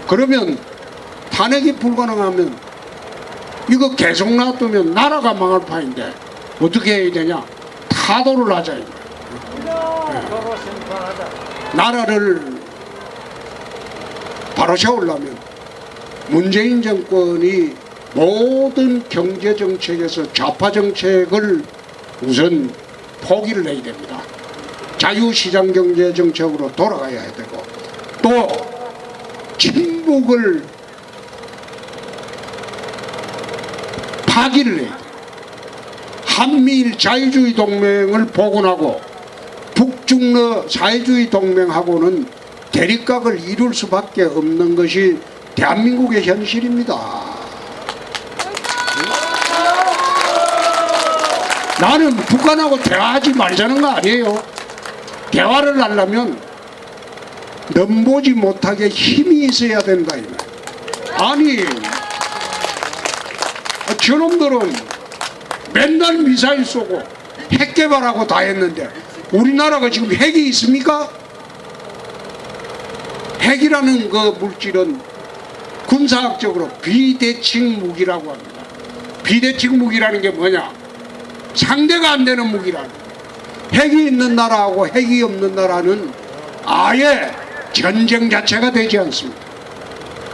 그러면 탄핵이 불가능하면 이거 계속 놔두면 나라가 망할 판인데 어떻게 해야 되냐? 타도를 하자 이 말이에요. 네. 나라를 바로 세우려면 문재인 정권이 모든 경제 정책에서 좌파 정책을 우선 포기를 해야 됩니다. 자유시장 경제 정책으로 돌아가야 되고 또 친북을 파기를 해야 돼요. 한미일 자유주의 동맹을 복원하고 북중러 사회주의 동맹하고는 대립각을 이룰 수밖에 없는 것이 대한민국의 현실입니다. 나는 북한하고 대화하지 말자는 거 아니에요. 대화를 하려면 넘보지 못하게 힘이 있어야 된다. 아니 저놈들은 맨날 미사일 쏘고 핵 개발하고 다 했는데 우리나라가 지금 핵이 있습니까? 핵이라는 그 물질은 군사학적으로 비대칭 무기라고 합니다. 비대칭 무기라는 게 뭐냐? 상대가 안 되는 무기라는 거예요. 핵이 있는 나라하고 핵이 없는 나라는 아예 전쟁 자체가 되지 않습니다.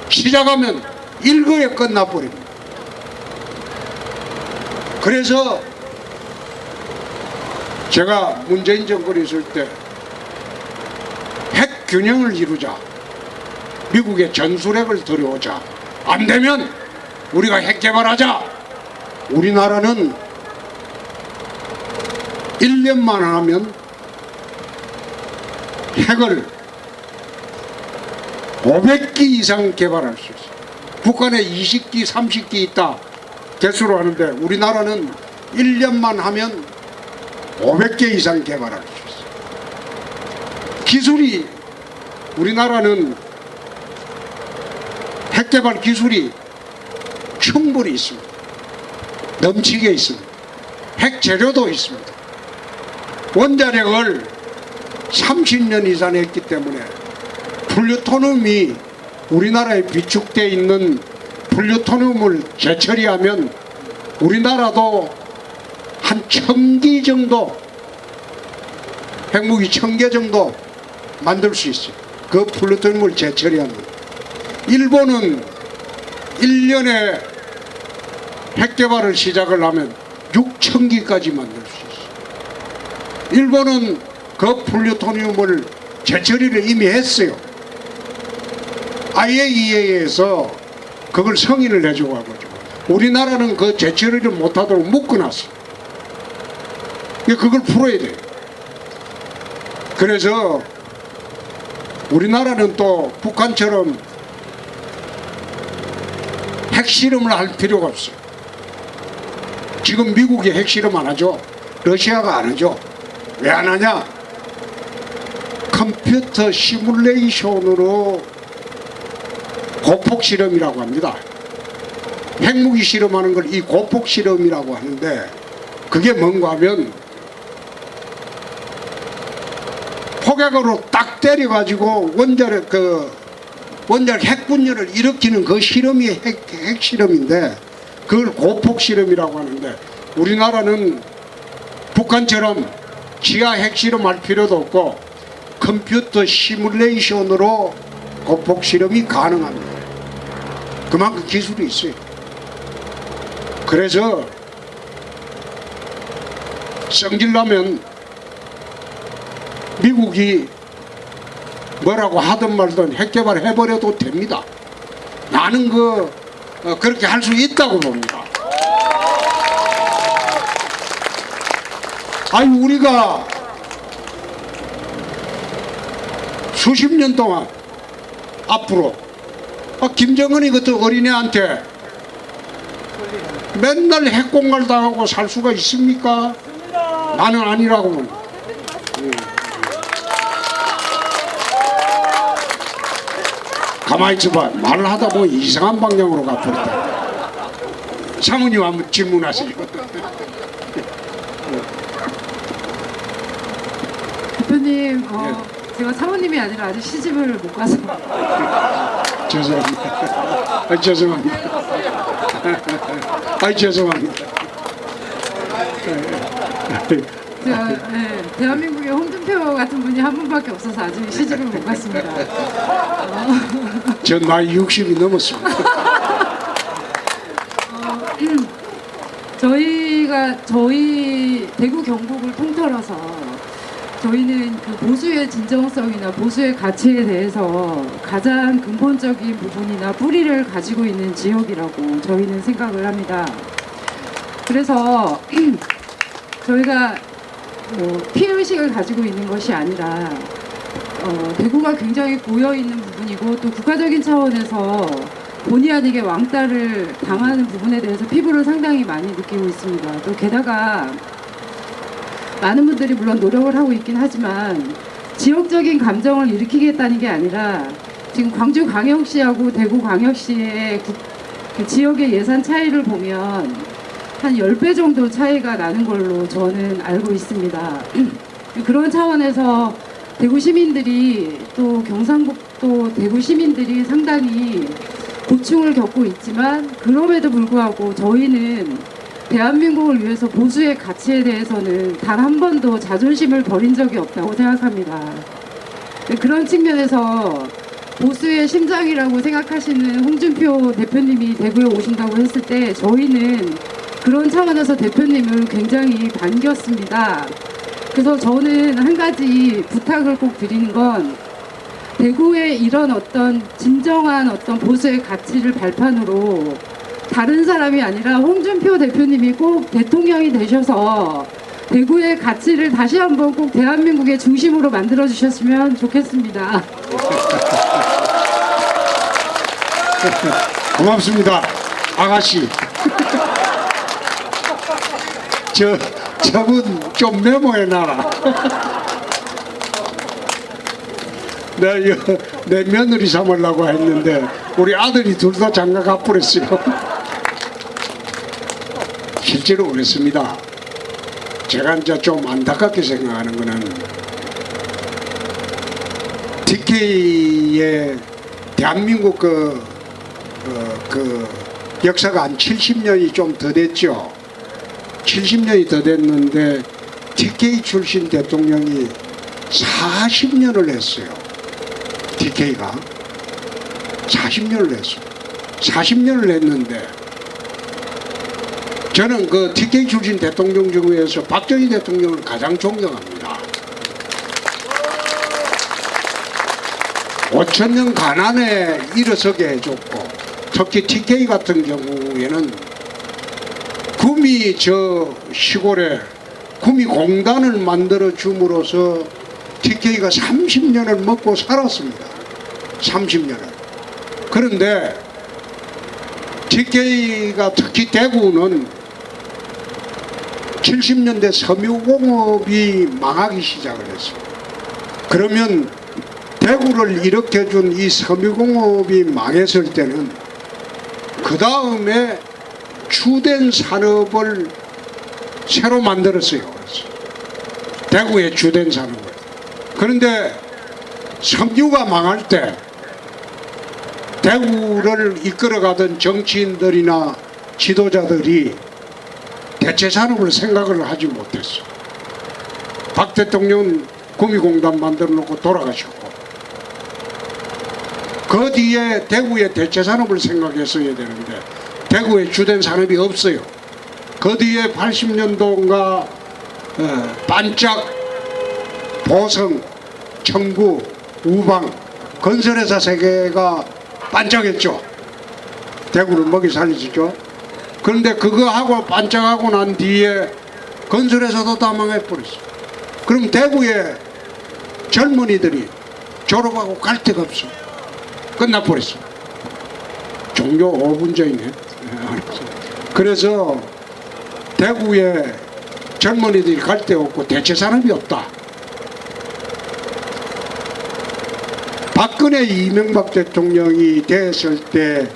시작하면 일거에 끝나버립니다. 그래서 제가 문재인 정권이 있을 때 핵 균형을 이루자. 미국의 전술핵을 들여오자. 안 되면 우리가 핵 개발하자. 우리나라는 1년만 하면 핵을 500기 이상 개발할 수 있어요. 북한에 20기, 30기 있다 개수로 하는데 우리나라는 1년만 하면 500개 이상 개발할 수 있어요. 기술이 우리나라는 핵 개발 기술이 충분히 있습니다. 넘치게 있습니다. 핵 재료도 있습니다. 원자력을 30년 이상 했기 때문에 플루토늄이 우리나라에 비축되어 있는 플루토늄을 재처리하면 우리나라도 한 1000기 정도 핵무기 1000개 정도 만들 수 있어요. 그 플루토늄을 재처리하면. 일본은 1년에 핵 개발을 시작을 하면 6000기까지 만들 수 있어요. 일본은 그 플루토늄을 재처리를 이미 했어요. IAEA에서 그걸 승인을 해주고 하거죠. 우리나라는 그 재처리를 못하도록 묶어놨어. 그걸 풀어야 돼. 그래서 우리나라는 또 북한처럼 핵실험을 할 필요가 없어. 지금 미국이 핵실험 안 하죠. 러시아가 안 하죠. 왜 안 하냐? 컴퓨터 시뮬레이션으로 고폭 실험이라고 합니다. 핵무기 실험하는 걸 이 고폭 실험이라고 하는데, 그게 뭔가 하면 폭약으로 딱 때려가지고 원자력 핵분열을 일으키는 그 실험이 핵 실험인데, 그걸 고폭 실험이라고 하는데, 우리나라는 북한처럼 지하 핵 실험할 필요도 없고 컴퓨터 시뮬레이션으로 고폭 실험이 가능합니다. 그만큼 기술이 있어요. 그래서 성질나면 미국이 뭐라고 하든 말든 핵 개발해버려도 됩니다. 나는 그렇게 할 수 있다고 봅니다. 아니, 우리가 수십 년 동안 앞으로 김정은이 그때 어린애한테 맨날 핵공갈 당하고 살 수가 있습니까? 나는 아니라고 봅니다. 가만히 있어봐. 말을 하다 보면 이상한 방향으로 가버렸다. 사모님 한번 질문하세요. 대표님, 제가 사모님이 아니라 아직 시집을 못 가서 죄송합니다. 죄송합니다. 죄송합니다. 제가 대한민국에 홍준표 같은 분이 한 분밖에 없어서 아직 시집을 못 갔습니다. 전 나이 60이 넘었습니다. 저희 대구 경북을 통틀어서 저희는 그 보수의 진정성이나 보수의 가치에 대해서 가장 근본적인 부분이나 뿌리를 가지고 있는 지역이라고 저희는 생각을 합니다. 그래서 저희가 피해의식을 가지고 있는 것이 아니라 대구가 굉장히 고여있는 부분이고, 또 국가적인 차원에서 본의 아니게 왕따를 당하는 부분에 대해서 피부를 상당히 많이 느끼고 있습니다. 또 게다가 많은 분들이 물론 노력을 하고 있긴 하지만 지역적인 감정을 일으키겠다는 게 아니라, 지금 광주광역시하고 대구광역시의 그 지역의 예산 차이를 보면 한 10배 정도 차이가 나는 걸로 저는 알고 있습니다. 그런 차원에서 대구 시민들이, 또 경상북도 대구 시민들이 상당히 고충을 겪고 있지만, 그럼에도 불구하고 저희는 대한민국을 위해서 보수의 가치에 대해서는 단 한 번도 자존심을 버린 적이 없다고 생각합니다. 그런 측면에서 보수의 심장이라고 생각하시는 홍준표 대표님이 대구에 오신다고 했을 때 저희는 그런 차원에서 대표님을 굉장히 반겼습니다. 그래서 저는 한 가지 부탁을 꼭 드리는 건, 대구의 이런 어떤 진정한 어떤 보수의 가치를 발판으로 다른 사람이 아니라 홍준표 대표님이 꼭 대통령이 되셔서 대구의 가치를 다시 한번 꼭 대한민국의 중심으로 만들어 주셨으면 좋겠습니다. 고맙습니다. 아가씨. 저분 좀 메모해놔라. 내 며느리 삼으려고 했는데 우리 아들이 둘 다 장가 가버렸어요. 실제로 그랬습니다. 제가 이제 좀 안타깝게 생각하는 거는, TK의 대한민국 그 역사가 한 70년이 좀 더 됐죠. 70년이 더 됐는데 TK 출신 대통령이 40년을 했어요. TK가 40년을 했어요. 40년을 했는데 저는 그 TK 출신 대통령 중에서 박정희 대통령을 가장 존경합니다. 5천년 가난에 일어서게 해줬고, 특히 TK 같은 경우에는 구미 저 시골에 구미공단을 만들어 줌으로써 TK가 30년을 먹고 살았습니다. 30년을. 그런데 TK가 특히 대구는 70년대 섬유공업이 망하기 시작을 했어요. 그러면 대구를 일으켜준 이 섬유공업이 망했을 때는 그 다음에 주된 산업을 새로 만들었어요. 대구의 주된 산업을. 그런데 석유가 망할 때 대구를 이끌어가던 정치인들이나 지도자들이 대체 산업을 생각을 하지 못했어. 박 대통령은 구미공단 만들어 놓고 돌아가셨고, 그 뒤에 대구의 대체 산업을 생각했어야 되는데 대구에 주된 산업이 없어요. 그 뒤에 80년도인가 반짝, 보성, 청구, 우방, 건설회사 세 개가 반짝했죠. 대구를 먹이 살리시죠. 그런데 그거 하고 반짝하고 난 뒤에 건설회사도 다 망해버렸어. 그럼 대구의 젊은이들이 졸업하고 갈 데가 없어. 끝나버렸어. 종료 5분 전이네. 그래서 대구에 젊은이들이 갈 데 없고 대체 산업이 없다. 박근혜 이명박 대통령이 됐을 때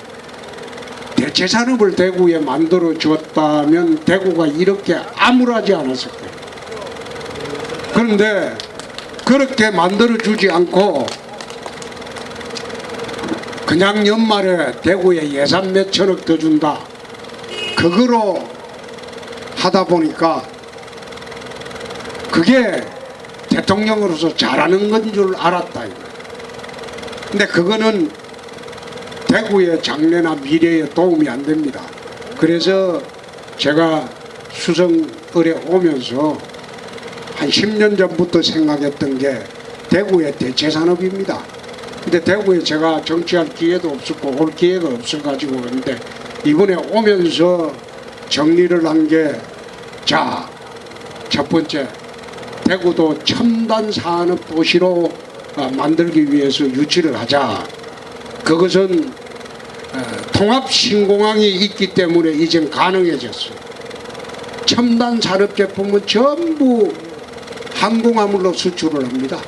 대체 산업을 대구에 만들어 주었다면 대구가 이렇게 암울하지 않았을 거예요. 그런데 그렇게 만들어 주지 않고 그냥 연말에 대구에 예산 몇 천억 더 준다, 그거로 하다 보니까 그게 대통령으로서 잘하는 건 줄 알았다. 근데 그거는 대구의 장래나 미래에 도움이 안 됩니다. 그래서 제가 수성을에 오면서 한 10년 전부터 생각했던 게 대구의 대체산업입니다. 근데 대구에 제가 정치할 기회도 없었고 올 기회가 없어가지고, 그런데 이번에 오면서 정리를 한 게, 자, 첫 번째, 대구도 첨단 산업 도시로 만들기 위해서 유치를 하자. 그것은 통합 신공항이 있기 때문에 이젠 가능해졌어요. 첨단 산업 제품은 전부 항공화물로 수출을 합니다.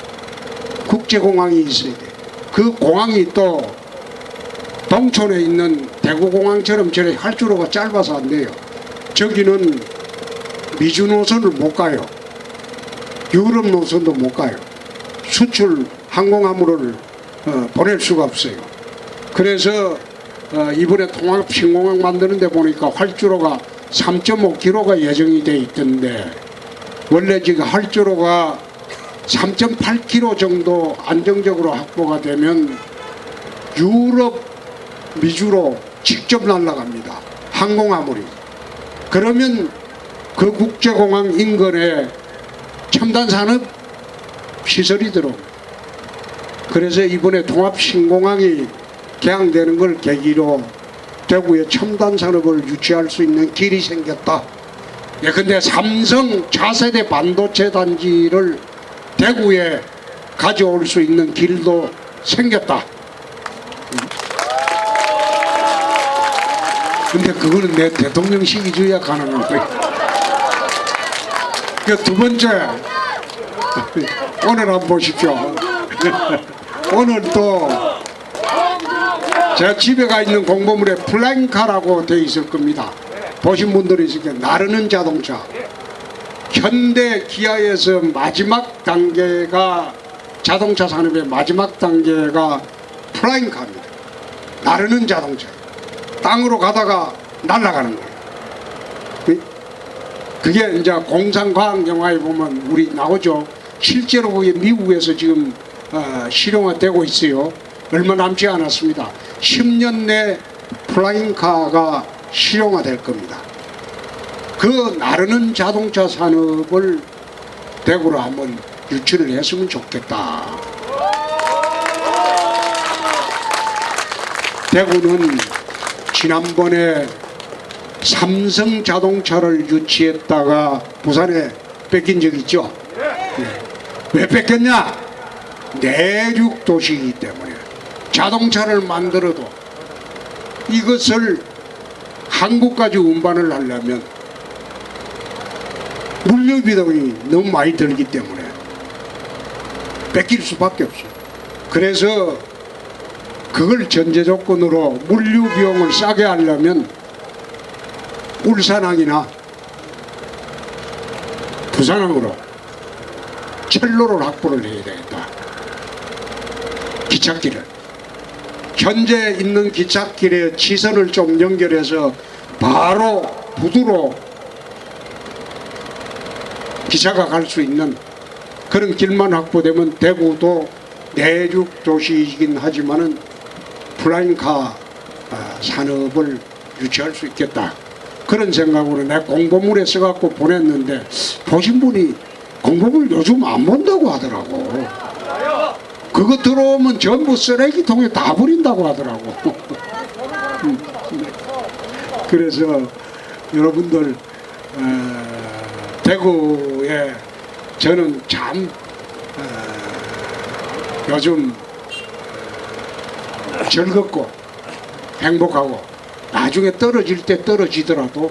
국제공항이 있어야 돼. 그 공항이 또 동촌에 있는 대구공항처럼 저래 활주로가 짧아서 안 돼요. 저기는 미주 노선을 못 가요. 유럽 노선도 못 가요. 수출 항공화물을 보낼 수가 없어요. 그래서 이번에 통합 신공항 만드는데 보니까 활주로가 3.5km가 예정이 돼 있던데, 원래 지금 활주로가 3.8km 정도 안정적으로 확보가 되면 유럽, 미주로 직접 날아갑니다. 항공화물이. 그러면 그 국제공항 인근에 첨단산업 시설이 들어옵니다. 그래서 이번에 통합신공항이 개항되는 걸 계기로 대구에 첨단산업을 유치할 수 있는 길이 생겼다. 예, 근데 삼성 차세대 반도체 단지를 대구에 가져올 수 있는 길도 생겼다. 근데 그거는 내 대통령 시기주의야 가능한 거야. 그 두 번째, 오늘 한번 보십시오. 오늘 또 제 집에 가 있는 공보물에 플라잉카라고 되어 있을 겁니다. 보신 분들이 있을 거예요. 나르는 자동차. 현대 기아에서 마지막 단계가, 자동차 산업의 마지막 단계가 플라잉카입니다. 나르는 자동차. 땅으로 가다가 날아가는 거예요. 그게 이제 공상과학 영화에 보면 우리 나오죠. 실제로 그게 미국에서 지금 실용화되고 있어요. 얼마 남지 않았습니다. 10년 내 플라잉카가 실용화될 겁니다. 그 나르는 자동차 산업을 대구로 한번 유치를 했으면 좋겠다. 대구는 지난번에 삼성 자동차를 유치했다가 부산에 뺏긴 적 있죠. 왜 뺏겼냐? 내륙 도시이기 때문에 자동차를 만들어도 이것을 한국까지 운반을 하려면 물류 비용이 너무 많이 들기 때문에 뺏길 수밖에 없어요. 그래서 그걸 전제 조건으로 물류 비용을 싸게 하려면 울산항이나 부산항으로 철로를 확보를 해야 되겠다. 기찻길을. 현재 있는 기찻길에 지선을 좀 연결해서 바로 부두로 기차가 갈 수 있는 그런 길만 확보되면 대구도 내륙 도시이긴 하지만은 플라잉카 산업을 유치할 수 있겠다. 그런 생각으로 내 공보물에 써갖고 보냈는데 보신 분이 공보물 요즘 안 본다고 하더라고. 그거 들어오면 전부 쓰레기통에 다 버린다고 하더라고. 그래서 여러분들 대구에 저는 참 요즘 즐겁고 행복하고 나중에 떨어질 때 떨어지더라도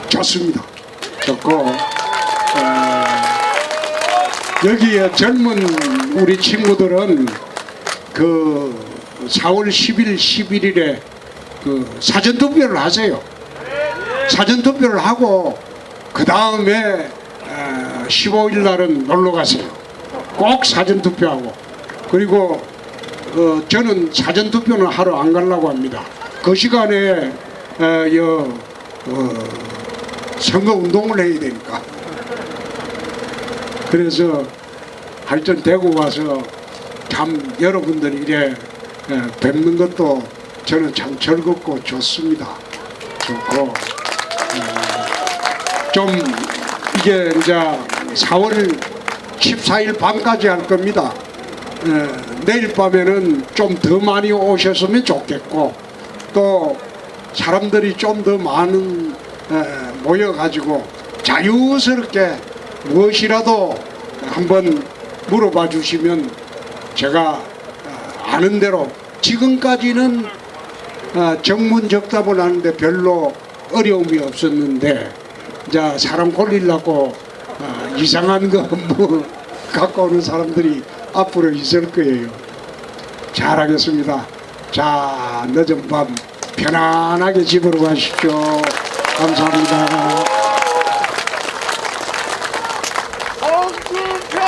좋습니다. 좋고 여기에 젊은 우리 친구들은 그 4월 10일, 11일에 그 사전투표를 하세요. 사전투표를 하고 그 다음에 15일 날은 놀러 가세요. 꼭 사전투표하고. 그리고 저는 사전투표는 하러 안 가려고 합니다. 그 시간에 선거운동을 해야 되니까. 그래서 하여튼 대구 와서 참 여러분들이 이래 뵙는 것도 저는 참 즐겁고 좋습니다. 좋고 좀 이게 이제 4월 14일 밤까지 할 겁니다. 내일 밤에는 좀 더 많이 오셨으면 좋겠고 또 사람들이 좀 더 많은 모여가지고 자유스럽게 무엇이라도 한번 물어봐 주시면 제가 아는 대로 지금까지는 정문적답을 하는데 별로 어려움이 없었는데 이제 사람 골리려고 이상한 거 뭐 갖고 오는 사람들이 앞으로 있을 거예요. 잘하겠습니다. 자, 늦은 밤 편안하게 집으로 가십시오. 감사합니다. 홍준표